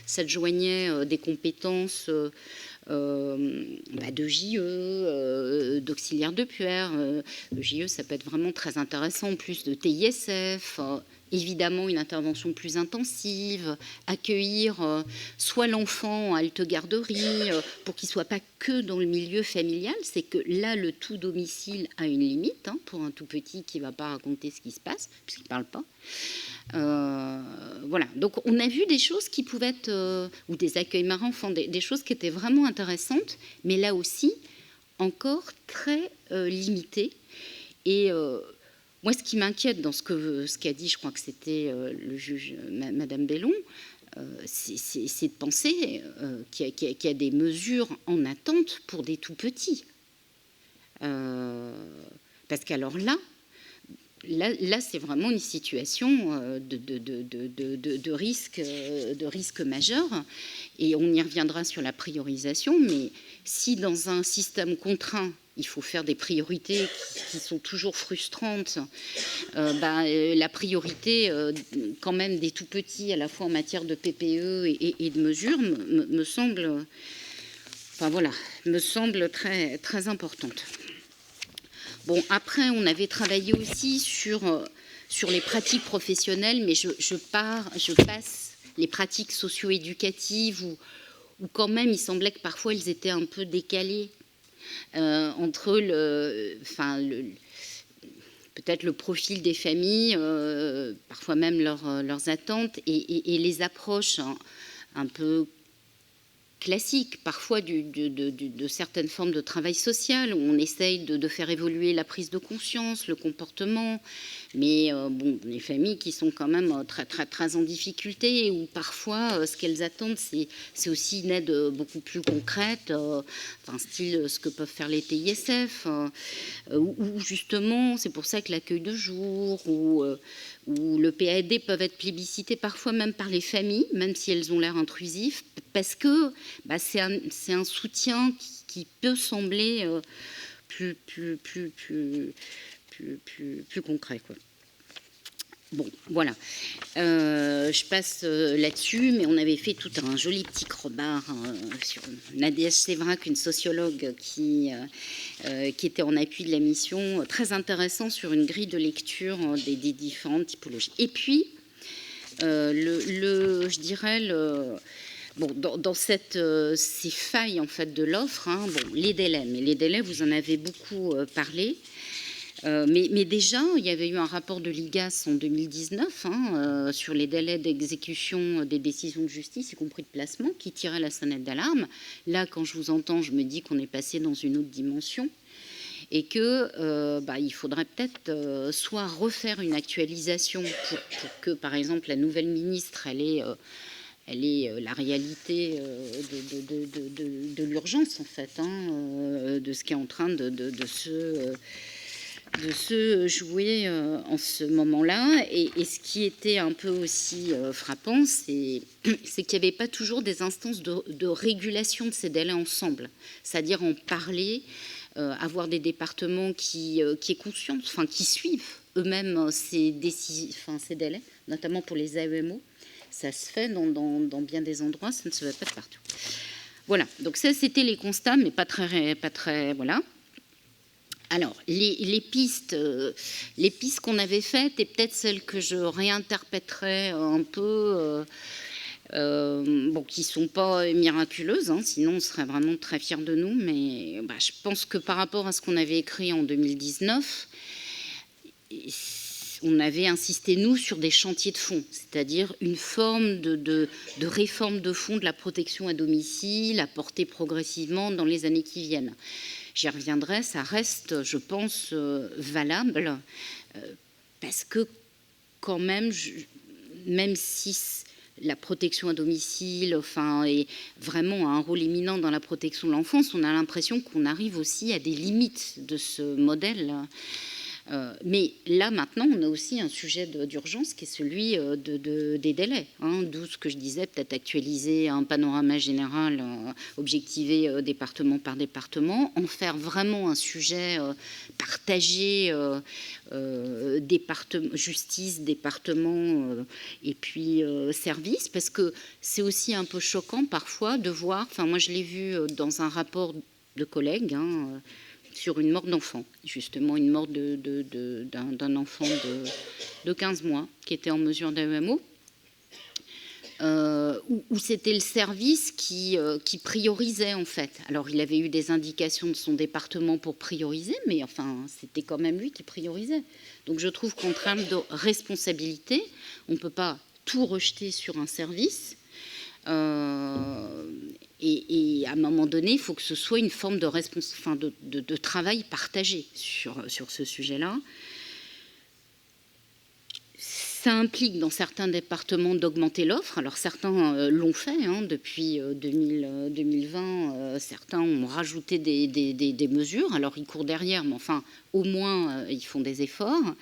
Speaker 3: s'adjoignaient des compétences de JE, d'auxiliaires de puère. Le JE, ça peut être vraiment très intéressant, en plus de TISF. Évidemment, une intervention plus intensive, accueillir soit l'enfant en halte garderie, pour qu'il ne soit pas que dans le milieu familial. C'est que là, le tout domicile a une limite, pour un tout petit qui ne va pas raconter ce qui se passe, puisqu'il ne parle pas. Voilà, donc on a vu des choses qui pouvaient être, ou des accueils mère-enfant, des choses qui étaient vraiment intéressantes, mais là aussi, encore très limitées. Et moi, ce qui m'inquiète dans ce qu'a dit, je crois que c'était le juge, Madame Bellon, c'est de penser qu'il y a des mesures en attente pour des tout-petits. Parce qu'alors là, c'est vraiment une situation de risque majeur. Et on y reviendra sur la priorisation. Mais si dans un système contraint, il faut faire des priorités qui sont toujours frustrantes, la priorité quand même des tout-petits, à la fois en matière de PPE et de mesures, me semble très, très importante. Bon, après, on avait travaillé aussi sur les pratiques professionnelles, mais je passe les pratiques socio-éducatives où quand même, il semblait que parfois, elles étaient un peu décalées entre peut-être le profil des familles, parfois même leurs attentes, et les approches un peu classique, parfois de certaines formes de travail social, où on essaye de faire évoluer la prise de conscience, le comportement, mais les familles qui sont quand même très, très, très en difficulté, où parfois ce qu'elles attendent, c'est aussi une aide beaucoup plus concrète, style ce que peuvent faire les TISF, ou justement, c'est pour ça que l'accueil de jour, ou le PAD peuvent être plébiscités parfois même par les familles, même si elles ont l'air intrusifs, parce que c'est un soutien qui peut sembler plus concret, quoi. Bon, voilà. Je passe là-dessus, mais on avait fait tout un joli petit crobard sur Nadège Sévrac, une sociologue qui était en appui de la mission, très intéressant sur une grille de lecture des différentes typologies. Et puis, je dirais, dans ces failles en fait de l'offre, les délais. Mais les délais, vous en avez beaucoup parlé. Mais déjà, il y avait eu un rapport de l'IGAS en 2019 sur les délais d'exécution des décisions de justice, y compris de placement, qui tirait la sonnette d'alarme. Là, quand je vous entends, je me dis qu'on est passé dans une autre dimension. et que il faudrait peut-être soit refaire une actualisation pour que, par exemple, la nouvelle ministre, elle ait la réalité de l'urgence, en fait, de ce qui est en train de se jouer en ce moment-là. Et ce qui était un peu aussi frappant, c'est qu'il n'y avait pas toujours des instances de régulation de ces délais ensemble, c'est-à-dire en parler, avoir des départements qui est conscient, enfin qui suivent eux-mêmes ces délais, notamment pour les AEMO. Ça se fait dans bien des endroits, ça ne se fait pas de partout. Voilà, donc ça c'était les constats, mais pas très voilà. Alors, les pistes qu'on avait faites, et peut-être celles que je réinterpréterais un peu, qui ne sont pas miraculeuses, sinon on serait vraiment très fiers de nous, mais je pense que par rapport à ce qu'on avait écrit en 2019, on avait insisté, nous, sur des chantiers de fond, c'est-à-dire une forme de réforme de fond de la protection à domicile, apportée progressivement dans les années qui viennent. J'y reviendrai, ça reste, je pense, valable, parce que quand même, même si la protection à domicile est vraiment un rôle éminent dans la protection de l'enfance, on a l'impression qu'on arrive aussi à des limites de ce modèle. Mais là, maintenant, on a aussi un sujet d'urgence qui est celui des délais. D'où ce que je disais, peut-être actualiser un panorama général, objectiver département par département, en faire vraiment un sujet partagé, justice, département et puis service, parce que c'est aussi un peu choquant parfois de voir, moi je l'ai vu dans un rapport de collègues, sur une mort d'enfant, justement une mort d'un enfant de 15 mois qui était en mesure d'AEMO, où c'était le service qui priorisait en fait. Alors il avait eu des indications de son département pour prioriser, mais c'était quand même lui qui priorisait. Donc je trouve qu'en termes de responsabilité, on ne peut pas tout rejeter sur un service. Et à un moment donné, il faut que ce soit une forme de travail partagé sur ce sujet-là. Ça implique dans certains départements d'augmenter l'offre. Alors certains l'ont fait depuis 2020. Certains ont rajouté des mesures. Alors ils courent derrière, mais au moins ils font des efforts.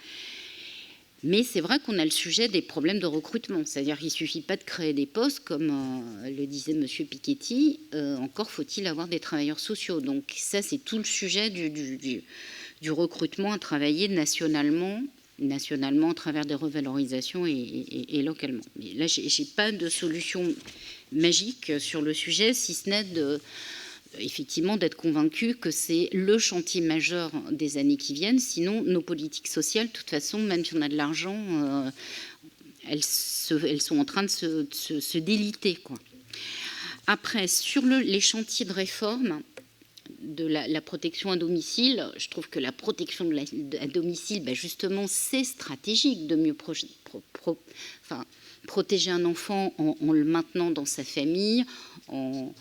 Speaker 3: Mais c'est vrai qu'on a le sujet des problèmes de recrutement. C'est-à-dire qu'il ne suffit pas de créer des postes, comme le disait M. Piketty, encore faut-il avoir des travailleurs sociaux. Donc ça, c'est tout le sujet du recrutement à travailler nationalement à travers des revalorisations et localement. Mais là, je n'ai pas de solution magique sur le sujet, si ce n'est effectivement d'être convaincu que c'est le chantier majeur des années qui viennent. Sinon, nos politiques sociales, de toute façon, même si on a de l'argent, elles sont en train de se déliter, quoi. Après, sur les chantiers de réforme de la protection à domicile, je trouve que la protection à domicile, justement, c'est stratégique de mieux protéger un enfant en le maintenant dans sa famille, en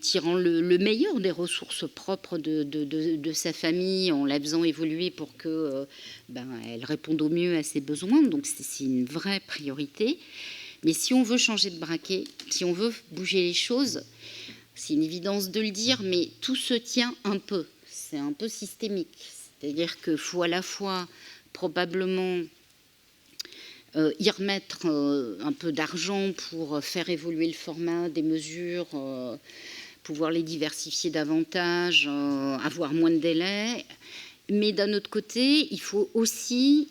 Speaker 3: tirant le meilleur des ressources propres de sa famille, en la faisant évoluer pour que elle réponde au mieux à ses besoins. Donc c'est une vraie priorité. Mais si on veut changer de braquet, si on veut bouger les choses, c'est une évidence de le dire, mais tout se tient un peu. C'est un peu systémique. C'est-à-dire qu'il faut à la fois probablement y remettre un peu d'argent pour faire évoluer le format des mesures, pouvoir les diversifier davantage, avoir moins de délais. Mais d'un autre côté, il faut aussi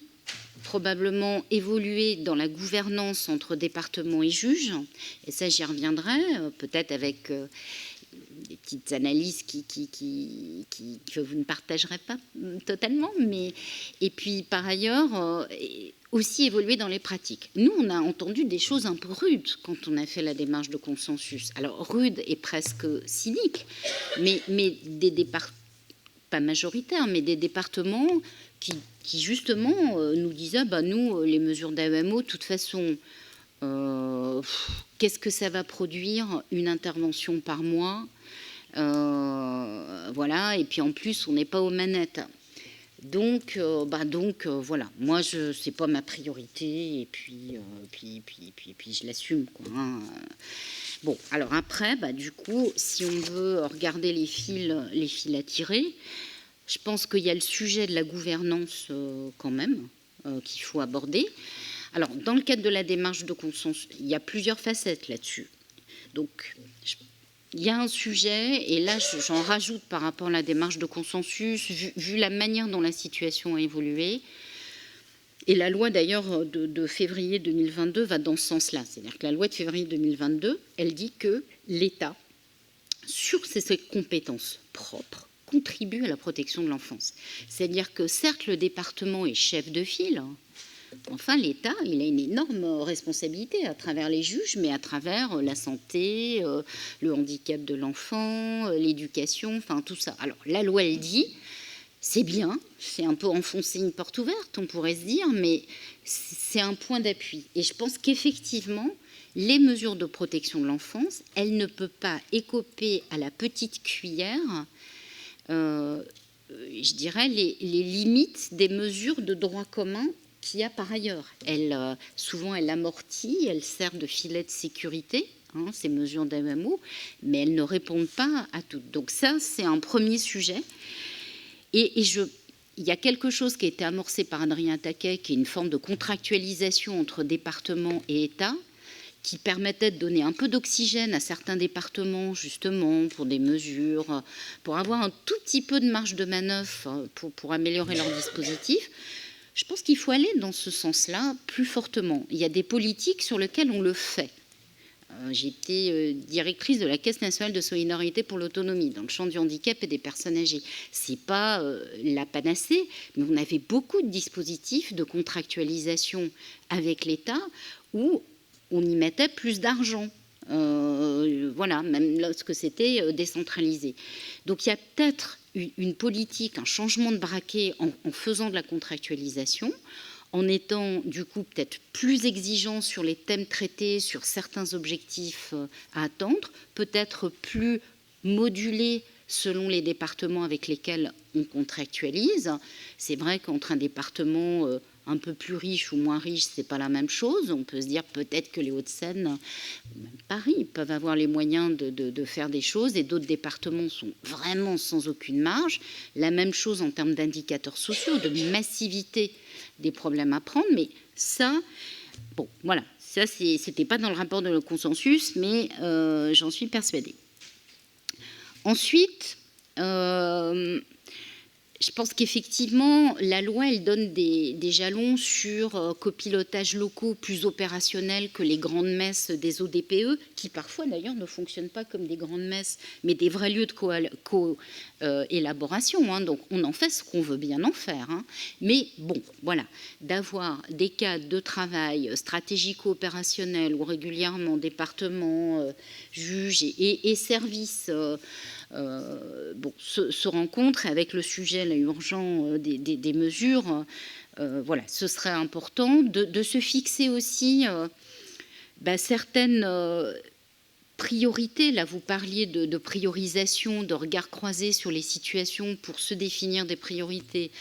Speaker 3: probablement évoluer dans la gouvernance entre départements et juges. Et ça, j'y reviendrai, peut-être avec des petites analyses que vous ne partagerez pas totalement. Et puis, par ailleurs, aussi évoluer dans les pratiques. Nous, on a entendu des choses un peu rudes quand on a fait la démarche de consensus. Alors, rude et presque cynique, mais des départements, pas majoritaires, mais des départements qui justement nous disaient, nous, les mesures d'AEMO, de toute façon, qu'est-ce que ça va produire, une intervention par mois, Voilà, et puis en plus, on n'est pas aux manettes. Donc, voilà, moi, c'est pas ma priorité, et puis je l'assume, quoi, hein. Bon, alors après, du coup, si on veut regarder les fils à tirer, je pense qu'il y a le sujet de la gouvernance quand même qu'il faut aborder. Alors, dans le cadre de la démarche de consensus, il y a plusieurs facettes là-dessus. Donc, il y a un sujet, et là, j'en rajoute par rapport à la démarche de consensus, vu la manière dont la situation a évolué. Et la loi, d'ailleurs, de février 2022 va dans ce sens-là. C'est-à-dire que la loi de février 2022, elle dit que l'État, sur ses compétences propres, contribue à la protection de l'enfance. C'est-à-dire que, certes, le département est chef de file. Enfin, l'État, il a une énorme responsabilité à travers les juges, mais à travers la santé, le handicap de l'enfant, l'éducation, enfin tout ça. Alors, la loi, elle dit, c'est bien, c'est un peu enfoncer une porte ouverte, on pourrait se dire, mais c'est un point d'appui. Et je pense qu'effectivement, les mesures de protection de l'enfance, elles ne peuvent pas écoper à la petite cuillère, je dirais, les limites des mesures de droit commun qu'il y a par ailleurs. Souvent, elle amortit, elle sert de filet de sécurité, ces mesures d'MMO, mais elles ne répondent pas à tout. Donc ça, c'est un premier sujet. Et il y a quelque chose qui a été amorcé par Adrien Taquet, qui est une forme de contractualisation entre départements et État, qui permettait de donner un peu d'oxygène à certains départements, justement, pour des mesures, pour avoir un tout petit peu de marge de manœuvre pour améliorer leur dispositif. Je pense qu'il faut aller dans ce sens-là plus fortement. Il y a des politiques sur lesquelles on le fait. J'ai été directrice de la Caisse nationale de solidarité pour l'autonomie dans le champ du handicap et des personnes âgées. C'est pas la panacée, mais on avait beaucoup de dispositifs de contractualisation avec l'État où on y mettait plus d'argent. Voilà, même lorsque c'était décentralisé. Donc il y a peut-être une politique, un changement de braquet en faisant de la contractualisation, en étant du coup peut-être plus exigeant sur les thèmes traités, sur certains objectifs à atteindre, peut-être plus modulé selon les départements avec lesquels on contractualise. C'est vrai qu'entre un département un peu plus riche ou moins riche, c'est pas la même chose. On peut se dire peut-être que les Hauts-de-Seine, même Paris, peuvent avoir les moyens de faire des choses, et d'autres départements sont vraiment sans aucune marge. La même chose en termes d'indicateurs sociaux, de massivité des problèmes à prendre, mais ça, bon, voilà, ça c'était pas dans le rapport de consensus, mais j'en suis persuadée. Ensuite, je pense qu'effectivement, la loi, elle donne des jalons sur copilotage locaux plus opérationnels que les grandes messes des ODPE, qui parfois d'ailleurs ne fonctionnent pas comme des grandes messes, mais des vrais lieux de co-élaboration. Donc on en fait ce qu'on veut bien en faire. Mais bon, voilà, d'avoir des cadres de travail stratégico-opérationnels où régulièrement départements, juges et services se rencontrent avec le sujet là, urgent des mesures. Voilà, ce serait important de se fixer aussi certaines priorités. Là, vous parliez de priorisation, de regard croisé sur les situations pour se définir des priorités.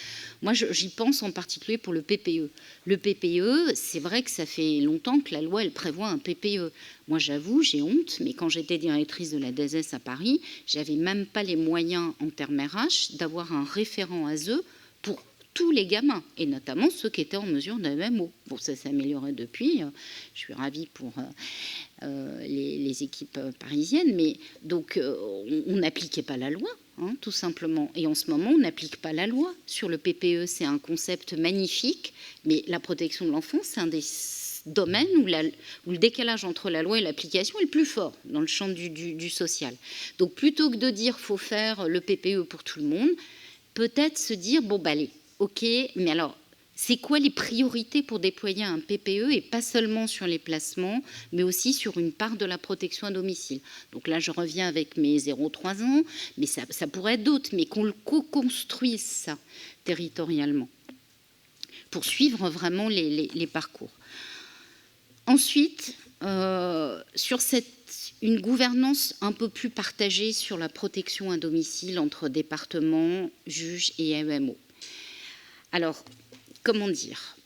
Speaker 3: Moi, j'y pense en particulier pour le PPE. Le PPE, c'est vrai que ça fait longtemps que la loi, elle prévoit un PPE. Moi, j'avoue, j'ai honte, mais quand j'étais directrice de la DESES à Paris, j'avais même pas les moyens en termes RH d'avoir un référent ASE pour tous les gamins, et notamment ceux qui étaient en mesure de MMO. Bon, ça s'est amélioré depuis. Je suis ravie pour les équipes parisiennes, mais donc on n'appliquait pas la loi. Tout simplement. Et en ce moment, on n'applique pas la loi sur le PPE. C'est un concept magnifique, mais la protection de l'enfance, c'est un des domaines où le décalage entre la loi et l'application est le plus fort dans le champ du social. Donc, plutôt que de dire faut faire le PPE pour tout le monde, peut-être se dire bon, allez, ok, mais alors, c'est quoi les priorités pour déployer un PPE, et pas seulement sur les placements, mais aussi sur une part de la protection à domicile. Donc là, je reviens avec mes 0-3 ans, mais ça pourrait être d'autres, mais qu'on le co-construise ça territorialement pour suivre vraiment les parcours. Ensuite, sur cette une gouvernance un peu plus partagée sur la protection à domicile entre départements, juges et AEMO. Alors, comment dire ?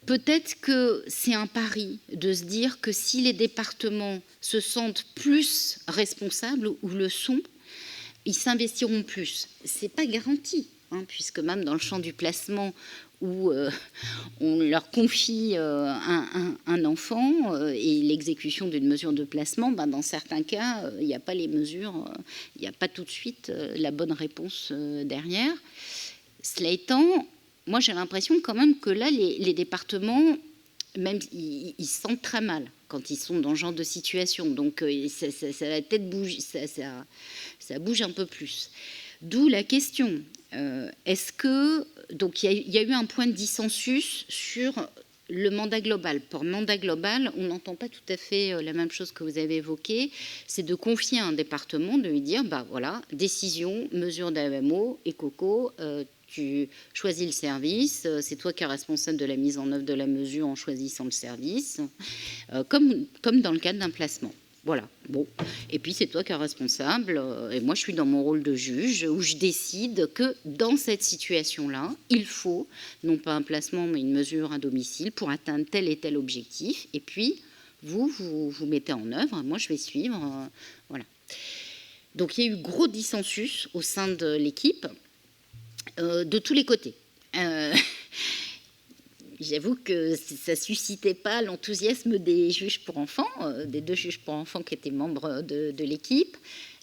Speaker 3: Peut-être que c'est un pari de se dire que si les départements se sentent plus responsables ou le sont, ils s'investiront plus. Ce n'est pas garanti, puisque même dans le champ du placement où on leur confie un enfant et l'exécution d'une mesure de placement, dans certains cas, il n'y a pas les mesures, il n'y a pas tout de suite la bonne réponse derrière. Cela étant, moi j'ai l'impression quand même que là, les départements, même ils se sentent très mal quand ils sont dans ce genre de situation. Donc ça va peut-être bouger, ça bouge un peu plus. D'où la question. Est-ce que... Donc il y a eu un point de dissensus sur le mandat global. Pour mandat global, on n'entend pas tout à fait la même chose que vous avez évoquée. C'est de confier à un département, de lui dire, voilà, décision, mesure d'AEMO, et Coco, tu choisis le service, c'est toi qui es responsable de la mise en œuvre de la mesure en choisissant le service, comme dans le cadre d'un placement. Voilà, bon. Et puis c'est toi qui es responsable, et moi je suis dans mon rôle de juge, où je décide que dans cette situation-là, il faut, non pas un placement, mais une mesure à domicile pour atteindre tel et tel objectif, et puis vous mettez en œuvre, moi je vais suivre, voilà. Donc il y a eu gros dissensus au sein de l'équipe, de tous les côtés. J'avoue que ça ne suscitait pas l'enthousiasme des juges pour enfants, des 2 juges pour enfants qui étaient membres de l'équipe,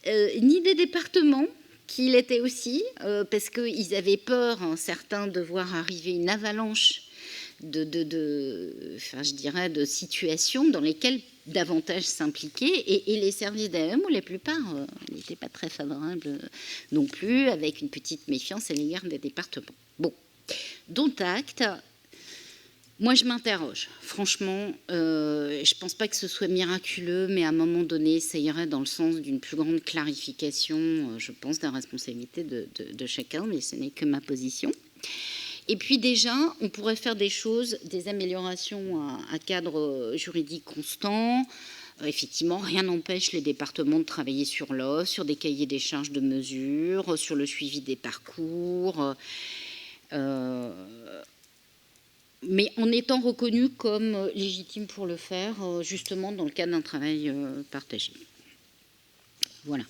Speaker 3: ni des départements qui l'étaient aussi, parce qu'ils avaient peur, certains, de voir arriver une avalanche de situations dans lesquelles davantage s'impliquer, et les services d'AEMO, la plupart, n'étaient pas très favorables non plus, avec une petite méfiance à l'égard des départements. Bon, dont acte. Moi, je m'interroge. Franchement, je ne pense pas que ce soit miraculeux, mais à un moment donné, ça irait dans le sens d'une plus grande clarification, je pense, de la responsabilité de chacun, mais ce n'est que ma position. Et puis déjà, on pourrait faire des choses, des améliorations à cadre juridique constant. Effectivement, rien n'empêche les départements de travailler sur l'offre, sur des cahiers des charges de mesures, sur le suivi des parcours, mais en étant reconnus comme légitimes pour le faire, justement dans le cadre d'un travail partagé. Voilà.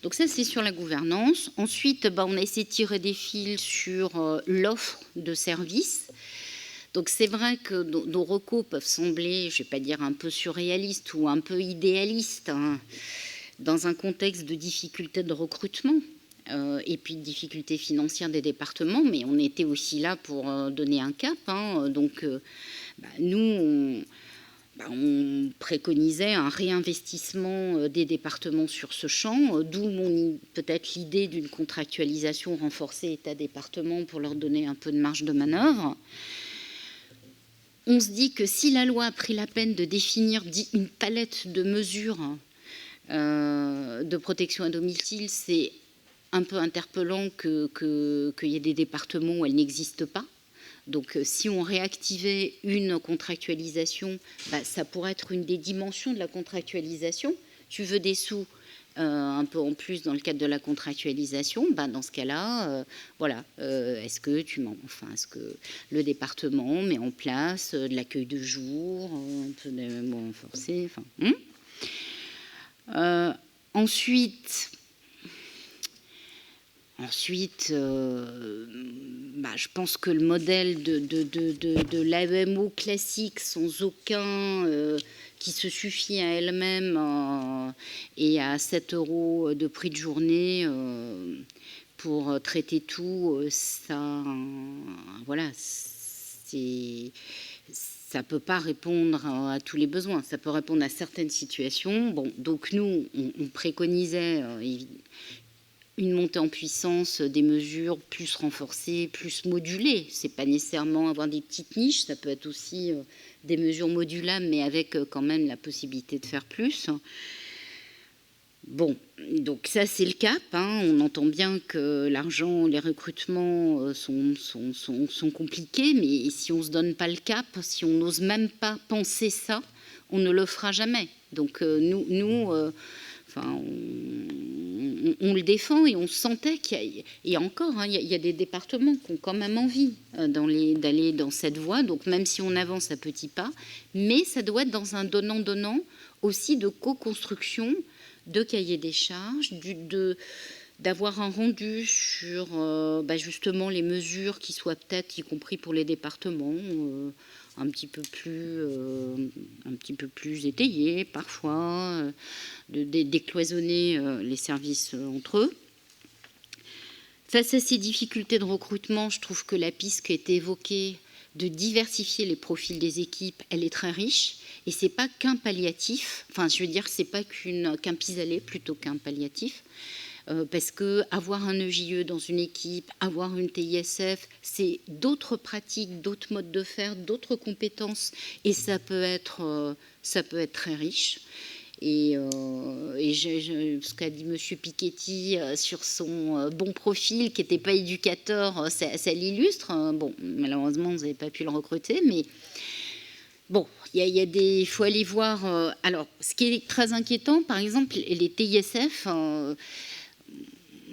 Speaker 3: Donc ça, c'est sur la gouvernance. Ensuite, on a essayé de tirer des fils sur l'offre de services. Donc c'est vrai que nos recos peuvent sembler, je ne vais pas dire un peu surréalistes ou un peu idéalistes, dans un contexte de difficulté de recrutement et puis de difficultés financières des départements, mais on était aussi là pour donner un cap. Donc nous, on préconisait un réinvestissement des départements sur ce champ, d'où peut-être l'idée d'une contractualisation renforcée État-département pour leur donner un peu de marge de manœuvre. On se dit que si la loi a pris la peine de définir une palette de mesures de protection à domicile, c'est un peu interpellant qu'il y ait des départements où elles n'existent pas. Donc si on réactivait une contractualisation, ça pourrait être une des dimensions de la contractualisation. Tu veux des sous un peu en plus dans le cadre de la contractualisation, dans ce cas-là, voilà, est-ce que le département met en place de l'accueil de jour, un peu de renforcé, Ensuite, je pense que le modèle de l'AEMO classique, sans aucun, qui se suffit à elle-même et à 7 € de prix de journée pour traiter tout, ça, voilà, ça ne peut pas répondre à tous les besoins. Ça peut répondre à certaines situations. Bon, donc nous, on préconisait une montée en puissance des mesures plus renforcées, plus modulées. Ce n'est pas nécessairement avoir des petites niches, ça peut être aussi des mesures modulables, mais avec quand même la possibilité de faire plus. Bon, donc ça c'est le cap. On entend bien que l'argent, les recrutements sont compliqués, mais si on ne se donne pas le cap, si on n'ose même pas penser ça, on ne le fera jamais. Donc on le défend et on sentait qu'il y a encore, il y a des départements qui ont quand même envie d'aller dans cette voie, donc même si on avance à petits pas, mais ça doit être dans un donnant-donnant aussi de co-construction, de cahier des charges, d'avoir un rendu sur justement les mesures qui soient peut-être, y compris pour les départements, un petit peu plus étayées parfois, de décloisonner les services entre eux. Face à ces difficultés de recrutement, je trouve que la piste qui a été évoquée de diversifier les profils des équipes, elle est très riche. Et c'est pas qu'un palliatif, c'est pas qu'un pis-aller plutôt qu'un palliatif. Parce que avoir un EJE dans une équipe, avoir une TISF, c'est d'autres pratiques, d'autres modes de faire, d'autres compétences, et ça peut être très riche. Et ce qu'a dit M. Piketty sur son bon profil, qui n'était pas éducateur, ça l'illustre. Bon, malheureusement, vous n'avez pas pu le recruter, mais bon, il faut aller voir. Alors, ce qui est très inquiétant, par exemple, les TISF.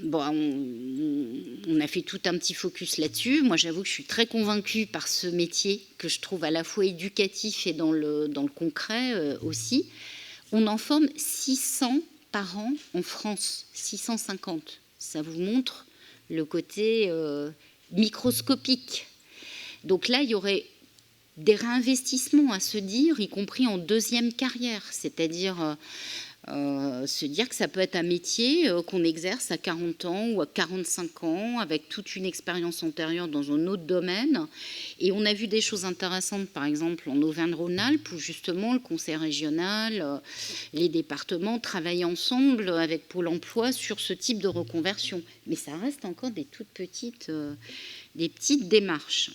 Speaker 3: On a fait tout un petit focus là-dessus. Moi, j'avoue que je suis très convaincue par ce métier que je trouve à la fois éducatif et dans le concret aussi. On en forme 600 par an en France, 650. Ça vous montre le côté microscopique. Donc là, il y aurait des réinvestissements à se dire, y compris en deuxième carrière, c'est-à-dire se dire que ça peut être un métier qu'on exerce à 40 ans ou à 45 ans, avec toute une expérience antérieure dans un autre domaine. Et on a vu des choses intéressantes, par exemple en Auvergne-Rhône-Alpes, où justement le conseil régional, les départements travaillent ensemble avec Pôle emploi sur ce type de reconversion. Mais ça reste encore des toutes petites, des petites démarches.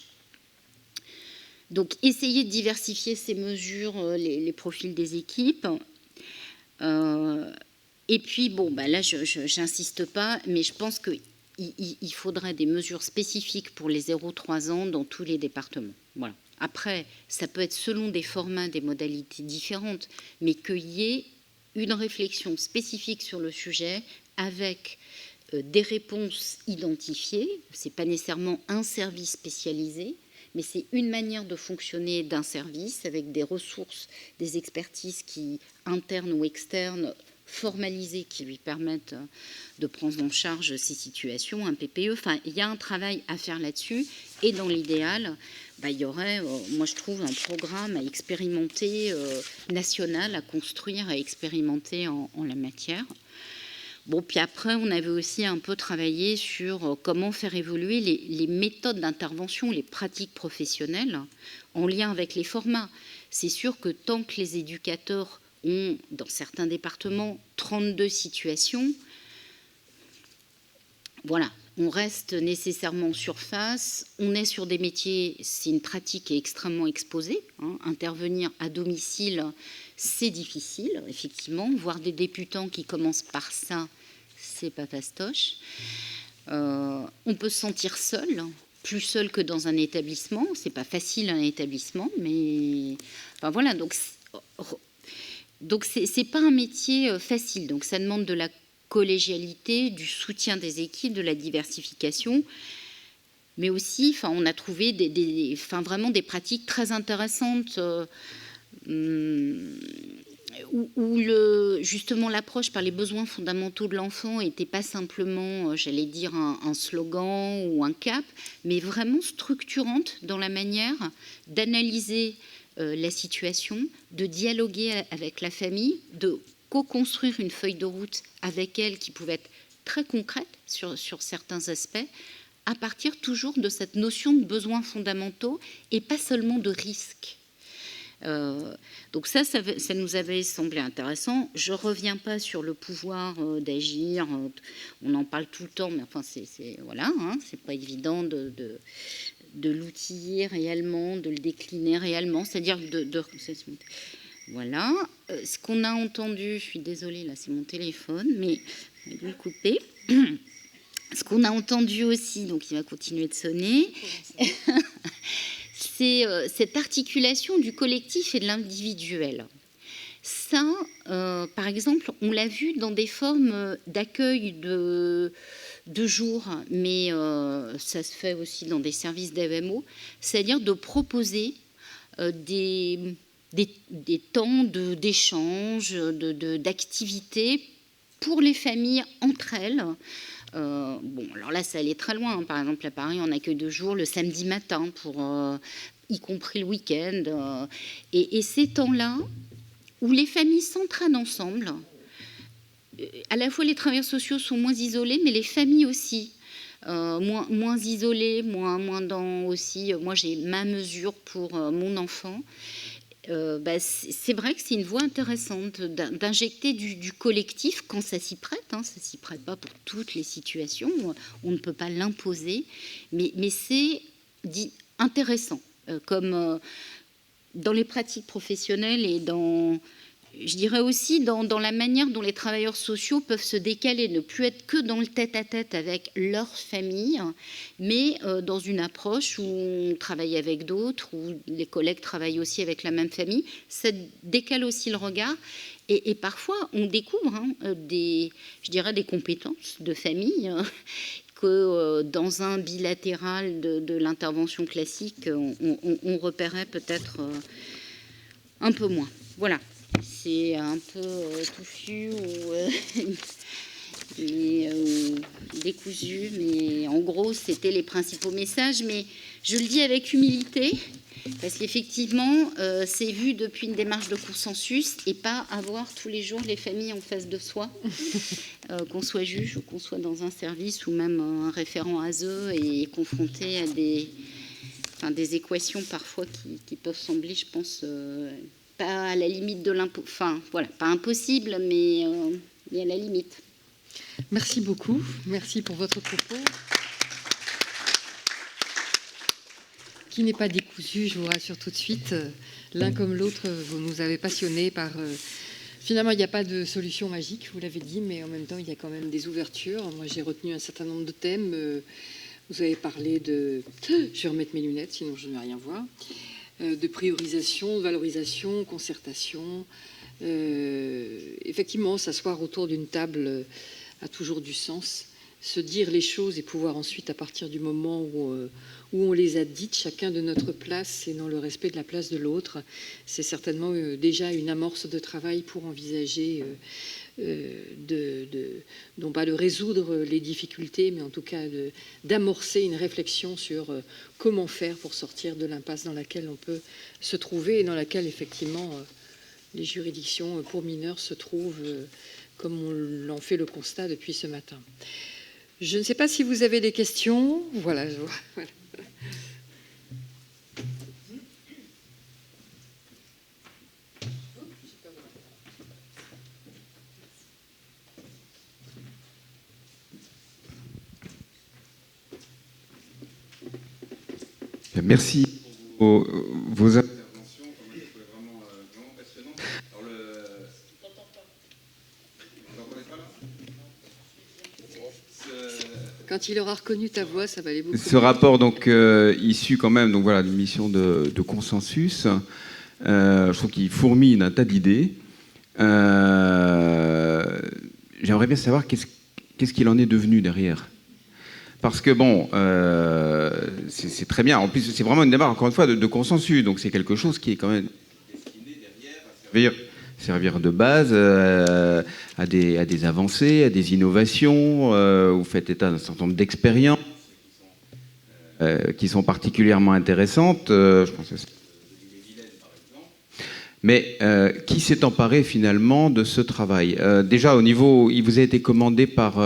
Speaker 3: Donc, essayer de diversifier ces mesures, les profils des équipes. Et puis, là, je n'insiste pas, mais je pense qu'il faudrait des mesures spécifiques pour les 0-3 ans dans tous les départements. Voilà. Après, ça peut être selon des formats, des modalités différentes, mais qu'il y ait une réflexion spécifique sur le sujet avec des réponses identifiées. Ce n'est pas nécessairement un service spécialisé, mais c'est une manière de fonctionner d'un service avec des ressources, des expertises internes ou externes, formalisées, qui lui permettent de prendre en charge ces situations, un PPE. Enfin, il y a un travail à faire là-dessus. Et dans l'idéal, il y aurait, moi je trouve, un programme à expérimenter, national, à construire, à expérimenter en la matière. Bon, puis après, on avait aussi un peu travaillé sur comment faire évoluer les méthodes d'intervention, les pratiques professionnelles en lien avec les formats. C'est sûr que tant que les éducateurs ont, dans certains départements, 32 situations, voilà, on reste nécessairement en surface. On est sur des métiers, c'est une pratique qui est extrêmement exposée. Intervenir à domicile, c'est difficile, effectivement. Voir des débutants qui commencent par ça, c'est pas fastoche. On peut se sentir seul, plus seul que dans un établissement. C'est pas facile un établissement, mais enfin voilà. Donc c'est pas un métier facile. Donc ça demande de la collégialité, du soutien des équipes, de la diversification. Mais aussi, on a trouvé vraiment des pratiques très intéressantes. Où justement l'approche par les besoins fondamentaux de l'enfant n'était pas simplement, j'allais dire, un slogan ou un cap, mais vraiment structurante dans la manière d'analyser la situation, de dialoguer avec la famille, de co-construire une feuille de route avec elle qui pouvait être très concrète sur certains aspects, à partir toujours de cette notion de besoins fondamentaux et pas seulement de risques. Donc ça nous avait semblé intéressant. Je ne reviens pas sur le pouvoir d'agir. On en parle tout le temps, mais enfin, voilà, c'est pas évident de l'outiller réellement, de le décliner réellement. C'est-à-dire voilà. Ce qu'on a entendu, je suis désolée, là, c'est mon téléphone, mais je vais le couper. Ce qu'on a entendu aussi, donc il va continuer de sonner, c'est cette articulation du collectif et de l'individuel. Ça, par exemple, on l'a vu dans des formes d'accueil de jour, mais ça se fait aussi dans des services d'AEMO, c'est-à-dire de proposer des temps d'échange, d'activités pour les familles entre elles. Bon, alors là, ça allait très loin. Hein. Par exemple, à Paris, on accueille 2 jours le samedi matin, y compris le week-end. Et ces temps-là, où les familles s'entraînent ensemble, à la fois les travailleurs sociaux sont moins isolés, mais les familles aussi. Moins isolées, moins dans aussi... moi, j'ai ma mesure pour mon enfant. C'est vrai que c'est une voie intéressante d'injecter du collectif quand ça s'y prête. Hein, ça s'y prête pas pour toutes les situations. On ne peut pas l'imposer. Mais c'est intéressant. Comme dans les pratiques professionnelles et je dirais aussi dans la manière dont les travailleurs sociaux peuvent se décaler, ne plus être que dans le tête-à-tête avec leur famille, mais dans une approche où on travaille avec d'autres, où les collègues travaillent aussi avec la même famille. Ça décale aussi le regard. Et parfois, on découvre des compétences de famille que dans un bilatéral de l'intervention classique, on repérait peut-être un peu moins. Voilà. C'est un peu touffu ou décousu, mais en gros, c'était les principaux messages. Mais je le dis avec humilité, parce qu'effectivement, c'est vu depuis une démarche de consensus et pas avoir tous les jours les familles en face de soi, qu'on soit juge ou qu'on soit dans un service ou même un référent ASE et confronté à des équations parfois qui peuvent sembler, je pense... pas à la limite de l'impossible, enfin voilà, pas impossible, mais à la limite.
Speaker 1: Merci beaucoup, merci pour votre propos, qui n'est pas décousu, je vous rassure tout de suite. L'un comme l'autre, vous nous avez passionnés par... Finalement, il n'y a pas de solution magique, vous l'avez dit, mais en même temps, il y a quand même des ouvertures. Moi, j'ai retenu un certain nombre de thèmes. Vous avez parlé de... Je vais remettre mes lunettes, sinon je ne vais rien voir. De priorisation, de valorisation, concertation. Effectivement, s'asseoir autour d'une table a toujours du sens. Se dire les choses et pouvoir ensuite, à partir du moment où on les a dites, chacun de notre place et dans le respect de la place de l'autre, c'est certainement déjà une amorce de travail pour envisager non pas de résoudre les difficultés, mais en tout cas d'amorcer une réflexion sur comment faire pour sortir de l'impasse dans laquelle on peut se trouver et dans laquelle effectivement les juridictions pour mineurs se trouvent, comme on en fait le constat depuis ce matin. Je ne sais pas si vous avez des questions. Voilà, je vois. Voilà.
Speaker 4: Merci pour vos interventions. Je trouvais vraiment passionnantes. Alors
Speaker 1: Quand il aura reconnu ta voix, ça va aller beaucoup.
Speaker 4: Ce rapport, donc, issu quand même d'une mission de consensus, je trouve qu'il fourmille d'un tas d'idées. J'aimerais bien savoir qu'est-ce qu'il en est devenu derrière. Parce que, bon, c'est très bien. En plus, c'est vraiment une démarche, encore une fois, de consensus. Donc, c'est quelque chose qui est quand même destiné derrière à servir de base à des avancées, à des innovations. Vous faites état d'un certain nombre d'expériences qui sont particulièrement intéressantes. Je pense à celle de Vilaine, par exemple. Mais qui s'est emparé finalement de ce travail? Déjà, au niveau... Il vous a été commandé par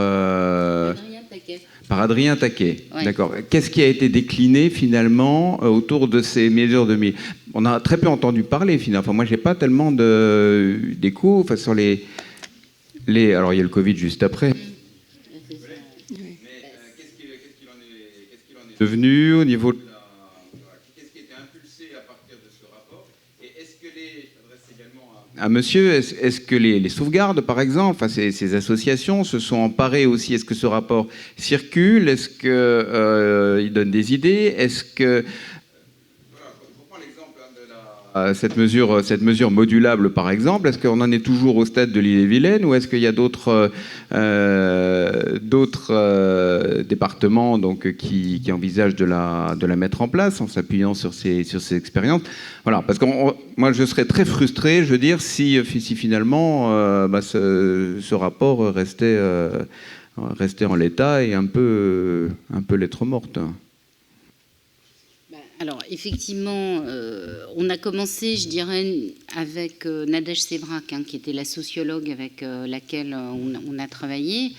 Speaker 4: Adrien Taquet.
Speaker 3: Ouais.
Speaker 4: D'accord. Qu'est-ce qui a été décliné finalement autour de ces mesures de... On a très peu entendu parler finalement. Enfin, moi, j'ai pas tellement d'écho. Enfin, sur les... Alors, il y a le Covid juste après. Mais qu'est-ce qu'il en est devenu au niveau de qu'est-ce qui a été impulsé à partir de ce rapport? Et est-ce que je m'adresse également à monsieur, est-ce que les sauvegardes, par exemple, enfin, ces associations se sont emparées aussi? Est-ce que ce rapport circule? Est-ce qu'il donne des idées? Est-ce que... Voilà, je reprends l'exemple de cette mesure modulable, par exemple? Est-ce qu'on en est toujours au stade de l'Ille-et-Vilaine ou est-ce qu'il y a d'autres départements donc, qui envisagent de la mettre en place en s'appuyant sur ces expériences? Voilà, parce que moi, je serais très frustré, je veux dire, si finalement ce rapport restait en l'état et un peu lettre morte.
Speaker 3: Alors, effectivement, on a commencé, je dirais, avec Nadège Sévrac, qui était la sociologue avec laquelle on a travaillé,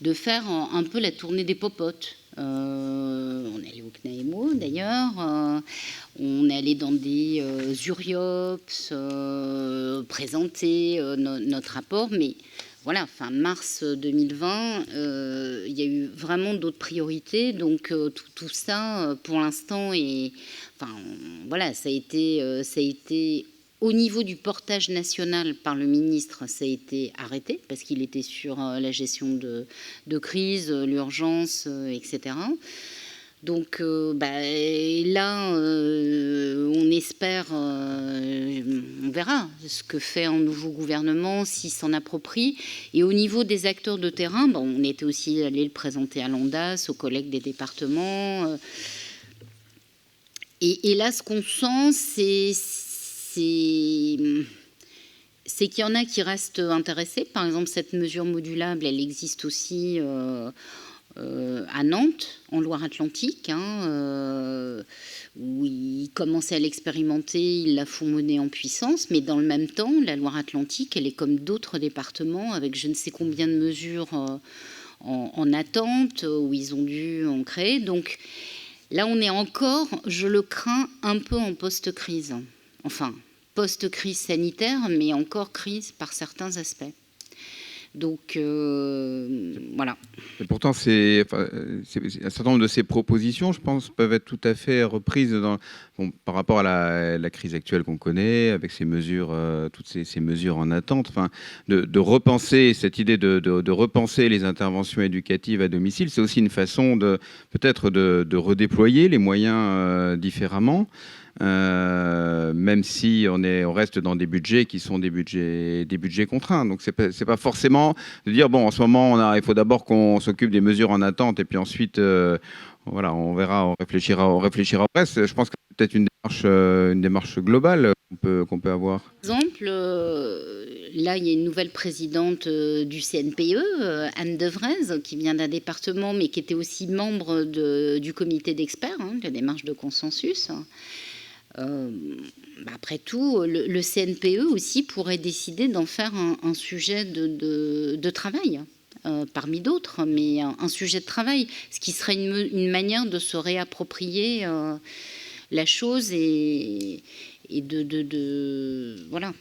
Speaker 3: de faire un peu la tournée des popotes. On est allé au CNAEMO, d'ailleurs. On est allé dans des URIOPS, présenter notre rapport, mais... Voilà, fin mars 2020, il y a eu vraiment d'autres priorités. Donc tout ça, pour l'instant, voilà, ça a été au niveau du portage national par le ministre, ça a été arrêté parce qu'il était sur la gestion de crise, l'urgence, etc. Donc là, on espère, on verra ce que fait un nouveau gouvernement, s'il s'en approprie. Et au niveau des acteurs de terrain, on était aussi allé le présenter à l'ANDAS, aux collègues des départements. Et là, ce qu'on sent, c'est qu'il y en a qui restent intéressés. Par exemple, cette mesure modulable, elle existe aussi... à Nantes, en Loire-Atlantique, où ils commençaient à l'expérimenter, ils la font mener en puissance, mais dans le même temps, la Loire-Atlantique, elle est comme d'autres départements, avec je ne sais combien de mesures en attente, où ils ont dû en créer. Donc là, on est encore, je le crains, un peu en post-crise. Enfin, post-crise sanitaire, mais encore crise par certains aspects. Donc, voilà.
Speaker 4: Et pourtant, un certain nombre de ces propositions, je pense, peuvent être tout à fait reprises par rapport à la crise actuelle qu'on connaît, avec ces mesures, toutes ces mesures en attente, de repenser cette idée de repenser les interventions éducatives à domicile. C'est aussi une façon peut-être de redéployer les moyens différemment. Même si on reste dans des budgets qui sont des budgets contraints. Donc c'est pas forcément de dire bon, en ce moment il faut d'abord qu'on s'occupe des mesures en attente et puis ensuite voilà, on verra, on réfléchira au reste. Je pense que c'est peut-être une démarche globale qu'on peut avoir.
Speaker 3: Par exemple, là, il y a une nouvelle présidente du CNPE, Anne Devrez, qui vient d'un département, mais qui était aussi membre du comité d'experts, de la démarche de consensus. Après tout, le CNPE aussi pourrait décider d'en faire un sujet de travail, parmi d'autres, mais un sujet de travail, ce qui serait une manière de se réapproprier la chose et voilà.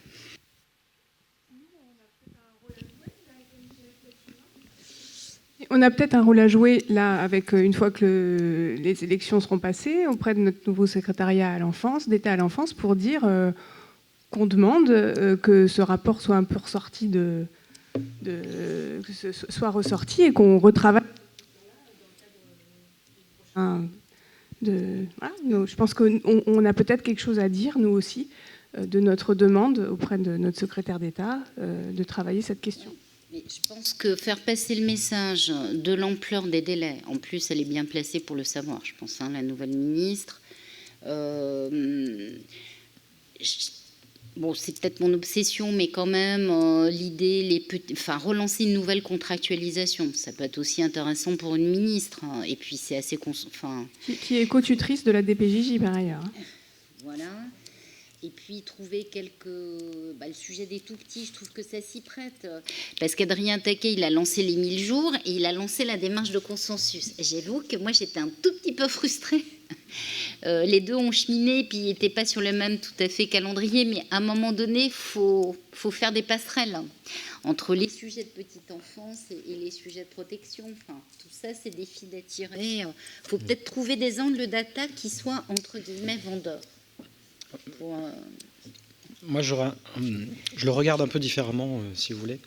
Speaker 5: On a peut-être un rôle à jouer là, avec une fois que les élections seront passées, auprès de notre nouveau secrétariat à l'enfance, d'État à l'enfance, pour dire qu'on demande que ce rapport soit un peu ressorti soit ressorti et qu'on retravaille. Voilà, je pense qu'on a peut-être quelque chose à dire, nous aussi, de notre demande auprès de notre secrétaire d'État de travailler cette question.
Speaker 3: Mais je pense que faire passer le message de l'ampleur des délais, en plus elle est bien placée pour le savoir, je pense, la nouvelle ministre. Bon, c'est peut-être mon obsession, mais quand même, l'idée, relancer une nouvelle contractualisation, ça peut être aussi intéressant pour une ministre. Et puis c'est assez...
Speaker 5: Qui est co-tutrice de la DPJJ, par ailleurs.
Speaker 3: Voilà. Et puis trouver le sujet des tout-petits, je trouve que ça s'y prête. Parce qu'Adrien Taquet, il a lancé les 1000 jours et il a lancé la démarche de consensus. J'avoue que moi, j'étais un tout petit peu frustrée. Les deux ont cheminé, puis ils n'étaient pas sur le même tout à fait calendrier, mais à un moment donné, il faut faire des passerelles entre les sujets de petite enfance et les sujets de protection. Tout ça, c'est des fils à tirer. Il faut peut-être trouver des angles d'attaque qui soient, entre guillemets, vendeurs.
Speaker 2: Moi, je le regarde un peu différemment, si vous voulez.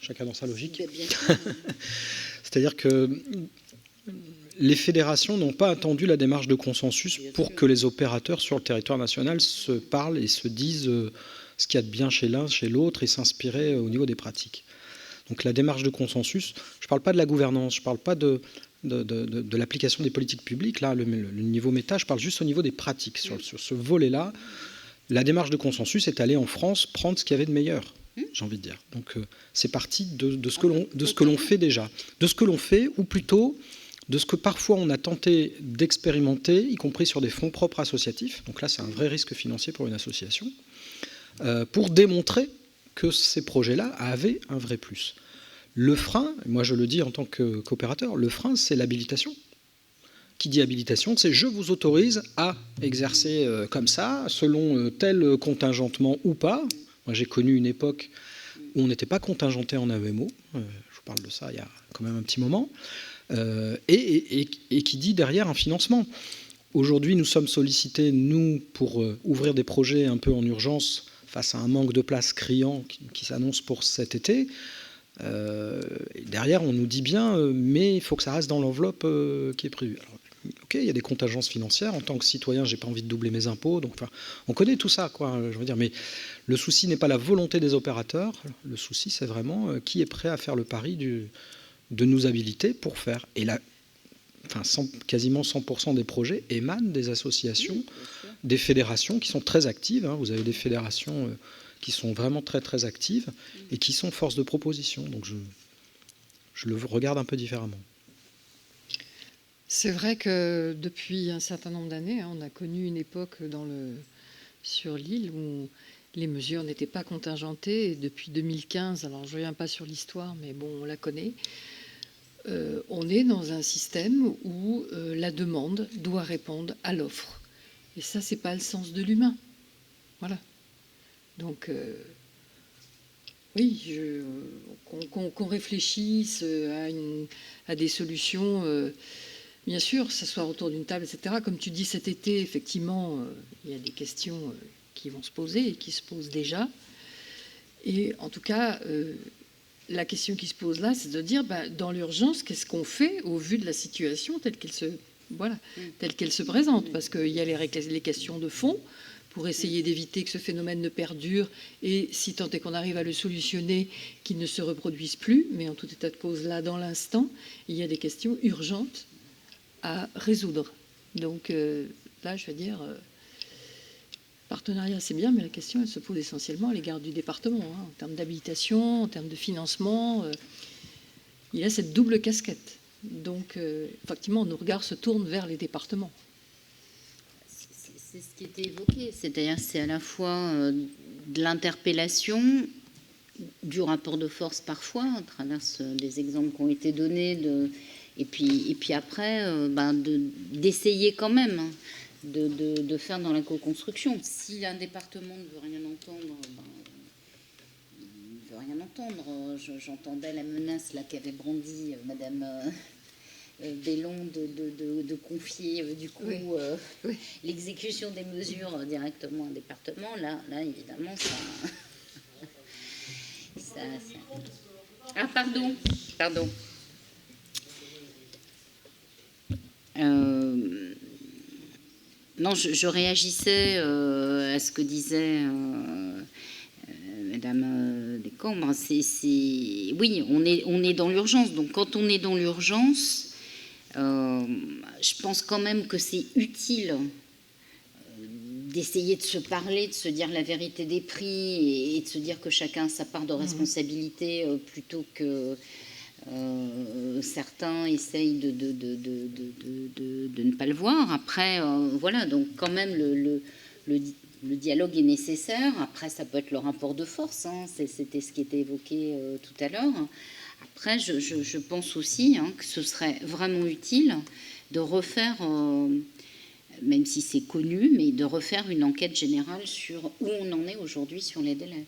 Speaker 2: Chacun dans sa logique. C'est-à-dire que les fédérations n'ont pas attendu la démarche de consensus pour que les opérateurs sur le territoire national se parlent et se disent ce qu'il y a de bien chez l'un, chez l'autre, et s'inspirer au niveau des pratiques. Donc la démarche de consensus, je ne parle pas de la gouvernance, je ne parle pas de l'application des politiques publiques, là, le niveau méta, je parle juste au niveau des pratiques. Sur ce volet-là, la démarche de consensus est allée en France prendre ce qu'il y avait de meilleur, j'ai envie de dire. Donc c'est parti de ce que l'on fait déjà. De ce que l'on fait, ou plutôt de ce que parfois on a tenté d'expérimenter, y compris sur des fonds propres associatifs. Donc là, c'est un vrai risque financier pour une association, pour démontrer que ces projets-là avaient un vrai plus. Le frein, moi je le dis en tant que coopérateur, le frein, c'est l'habilitation. Qui dit habilitation, c'est je vous autorise à exercer comme ça, selon tel contingentement ou pas. Moi j'ai connu une époque où on n'était pas contingenté en AEMO, je vous parle de ça il y a quand même un petit moment, et qui dit derrière un financement. Aujourd'hui nous sommes sollicités, nous, pour ouvrir des projets un peu en urgence, face à un manque de place criant qui s'annonce pour cet été. Et derrière, on nous dit bien, mais il faut que ça reste dans l'enveloppe qui est prévue. Alors, ok, il y a des contingences financières. En tant que citoyen, j'ai pas envie de doubler mes impôts. Donc, enfin, on connaît tout ça, quoi. Je veux dire, mais le souci n'est pas la volonté des opérateurs. Le souci, c'est vraiment qui est prêt à faire le pari de nous habiliter pour faire. Et là, quasiment 100% des projets émanent des associations, des fédérations qui sont très actives. Vous avez des fédérations qui sont vraiment très très actives et qui sont force de proposition. Donc je le regarde un peu différemment.
Speaker 1: C'est vrai que depuis un certain nombre d'années, on a connu une époque sur l'île où les mesures n'étaient pas contingentées. Et depuis 2015, alors je ne reviens pas sur l'histoire, mais bon, on la connaît. On est dans un système où la demande doit répondre à l'offre. Et ça, c'est pas le sens de l'humain. Voilà. Donc, oui, qu'on réfléchisse à des solutions, bien sûr, s'asseoir autour d'une table, etc. Comme tu dis, cet été, effectivement, il y a des questions qui vont se poser et qui se posent déjà. Et en tout cas, la question qui se pose là, c'est de dire, dans l'urgence, qu'est-ce qu'on fait au vu de la situation telle qu'elle se présente? Parce qu'il y a les questions de fond pour essayer d'éviter que ce phénomène ne perdure et, si tant est qu'on arrive à le solutionner, qu'il ne se reproduise plus. Mais en tout état de cause, là, dans l'instant, il y a des questions urgentes à résoudre. Donc là, je veux dire, partenariat, c'est bien, mais la question, elle se pose essentiellement à l'égard du département, en termes d'habilitation, en termes de financement. Il y a cette double casquette. Donc, effectivement, nos regards se tournent vers les départements.
Speaker 3: C'est ce qui était évoqué, c'est-à-dire c'est à la fois de l'interpellation, du rapport de force parfois, à travers les exemples qui ont été donnés, et puis après, d'essayer quand même de faire dans la co-construction. Si un département ne veut rien entendre, il ne veut rien entendre. J'entendais la menace là qu'avait brandie Madame Bellon de confier du coup l'exécution des mesures directement au département. Là évidemment, ça... Ah, pardon. Non, je réagissais à ce que disait Madame Descombres. Oui, on est dans l'urgence. Donc, quand on est dans l'urgence, je pense quand même que c'est utile d'essayer de se parler, de se dire la vérité des prix et de se dire que chacun a sa part de responsabilité plutôt que certains essayent de ne pas le voir. Après, voilà, donc quand même le dialogue est nécessaire. Après, ça peut être le rapport de force, c'était ce qui était évoqué tout à l'heure. Après, je pense aussi que ce serait vraiment utile de refaire, même si c'est connu, mais de refaire une enquête générale sur où on en est aujourd'hui sur les délais.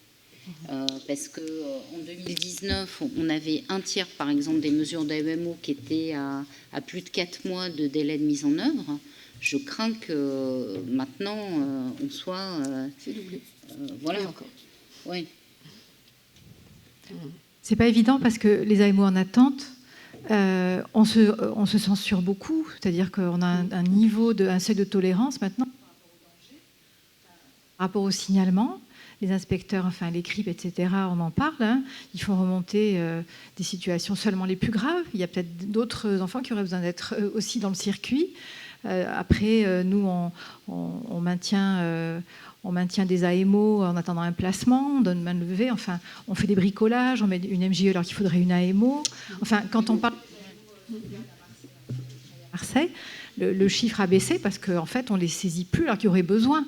Speaker 3: Parce qu'en 2019, on avait un tiers, par exemple, des mesures d'AEMO qui étaient à plus de 4 mois de délai de mise en œuvre. Je crains que maintenant, on soit...
Speaker 1: c'est doublé.
Speaker 3: Voilà. Encore. Oui.
Speaker 6: C'est pas évident parce que les AEMO en attente, On se censure beaucoup, c'est-à-dire qu'on a un seuil de tolérance maintenant par rapport au signalement. Les inspecteurs, enfin les CRIP, etc., on en parle. Hein. Ils font remonter des situations seulement les plus graves. Il y a peut-être d'autres enfants qui auraient besoin d'être aussi dans le circuit. Après, nous, on maintient des AMO en attendant un placement, on donne main levée, enfin, on fait des bricolages, on met une MJE alors qu'il faudrait une AMO. Enfin, quand on parle de Marseille, le chiffre a baissé parce qu'en fait, on ne les saisit plus alors qu'il y aurait besoin.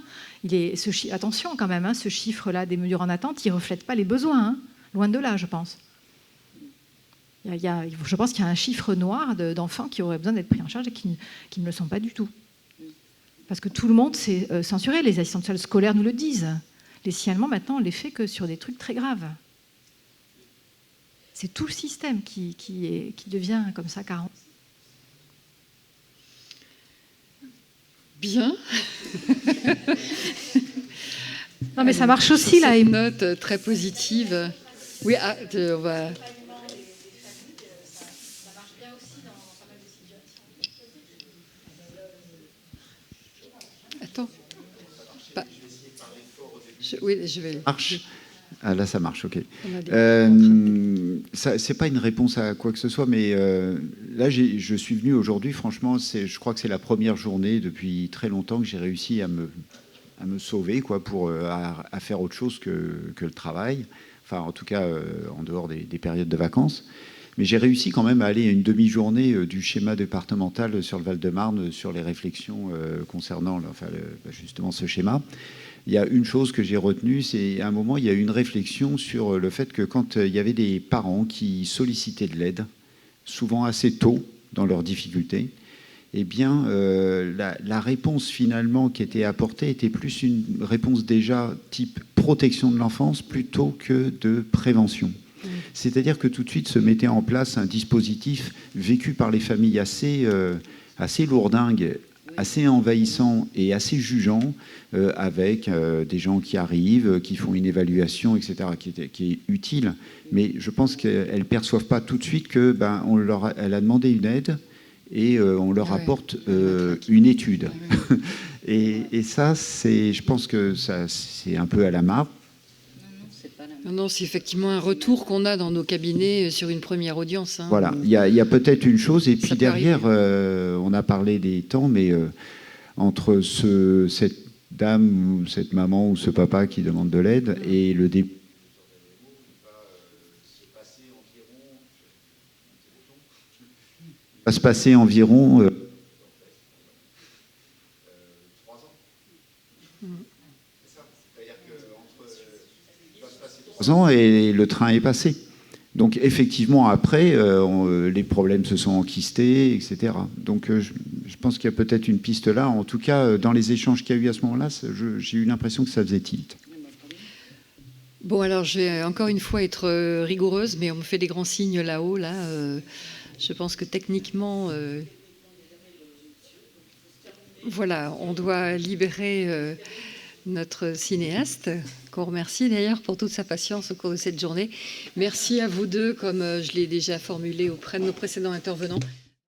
Speaker 6: Attention quand même, hein, ce chiffre-là des mesures en attente, il ne reflète pas les besoins. Hein. Loin de là, je pense. Je pense qu'il y a un chiffre noir d'enfants qui auraient besoin d'être pris en charge et qui ne le sont pas du tout. Parce que tout le monde s'est censuré. Les assistants sociaux scolaires nous le disent. Les signalements, maintenant, on les fait que sur des trucs très graves. C'est tout le système qui devient comme ça 40.
Speaker 1: Bien.
Speaker 6: Non, mais ça marche aussi, là.
Speaker 1: Une note très positive. Oui, on va... Attends. Oui, je vais...
Speaker 7: Marche. Ah, là, ça marche, ok. C'est pas une réponse à quoi que ce soit, mais là, je suis venu aujourd'hui, franchement, je crois que c'est la première journée depuis très longtemps que j'ai réussi à me sauver, quoi, à faire autre chose que le travail, enfin, en tout cas, en dehors des périodes de vacances. Mais j'ai réussi quand même à aller à une demi-journée du schéma départemental sur le Val-de-Marne, sur les réflexions concernant justement ce schéma. Il y a une chose que j'ai retenue, c'est à un moment, il y a eu une réflexion sur le fait que quand il y avait des parents qui sollicitaient de l'aide, souvent assez tôt dans leurs difficultés, eh bien, la réponse finalement qui était apportée était plus une réponse déjà type protection de l'enfance plutôt que de prévention. C'est-à-dire que tout de suite se mettait en place un dispositif vécu par les familles assez lourdingue, assez envahissant et assez jugeant, avec des gens qui arrivent, qui font une évaluation, etc., qui est utile. Mais je pense qu'elles ne perçoivent pas tout de suite que elle a demandé une aide et on leur apporte une étude. Et ça, je pense que c'est un peu à la marge.
Speaker 1: Non, c'est effectivement un retour qu'on a dans nos cabinets sur une première audience. Hein.
Speaker 7: Voilà, il y a peut-être une chose, et puis derrière, on a parlé des temps, mais entre cette dame, ou cette maman, ou ce papa qui demande de l'aide, et le début, va se passer environ 3 ans. C'est-à-dire qu'entre 3 ans et le train est passé. Donc effectivement, après, les problèmes se sont enquistés, etc. Donc je pense qu'il y a peut-être une piste là. En tout cas, dans les échanges qu'il y a eu à ce moment-là, j'ai eu l'impression que ça faisait tilt.
Speaker 1: Bon, alors je vais encore une fois être rigoureuse, mais on me fait des grands signes là-haut. Là, je pense que techniquement, voilà, on doit libérer notre cinéaste, qu'on remercie d'ailleurs pour toute sa patience au cours de cette journée. Merci à vous deux, comme je l'ai déjà formulé auprès de nos précédents intervenants.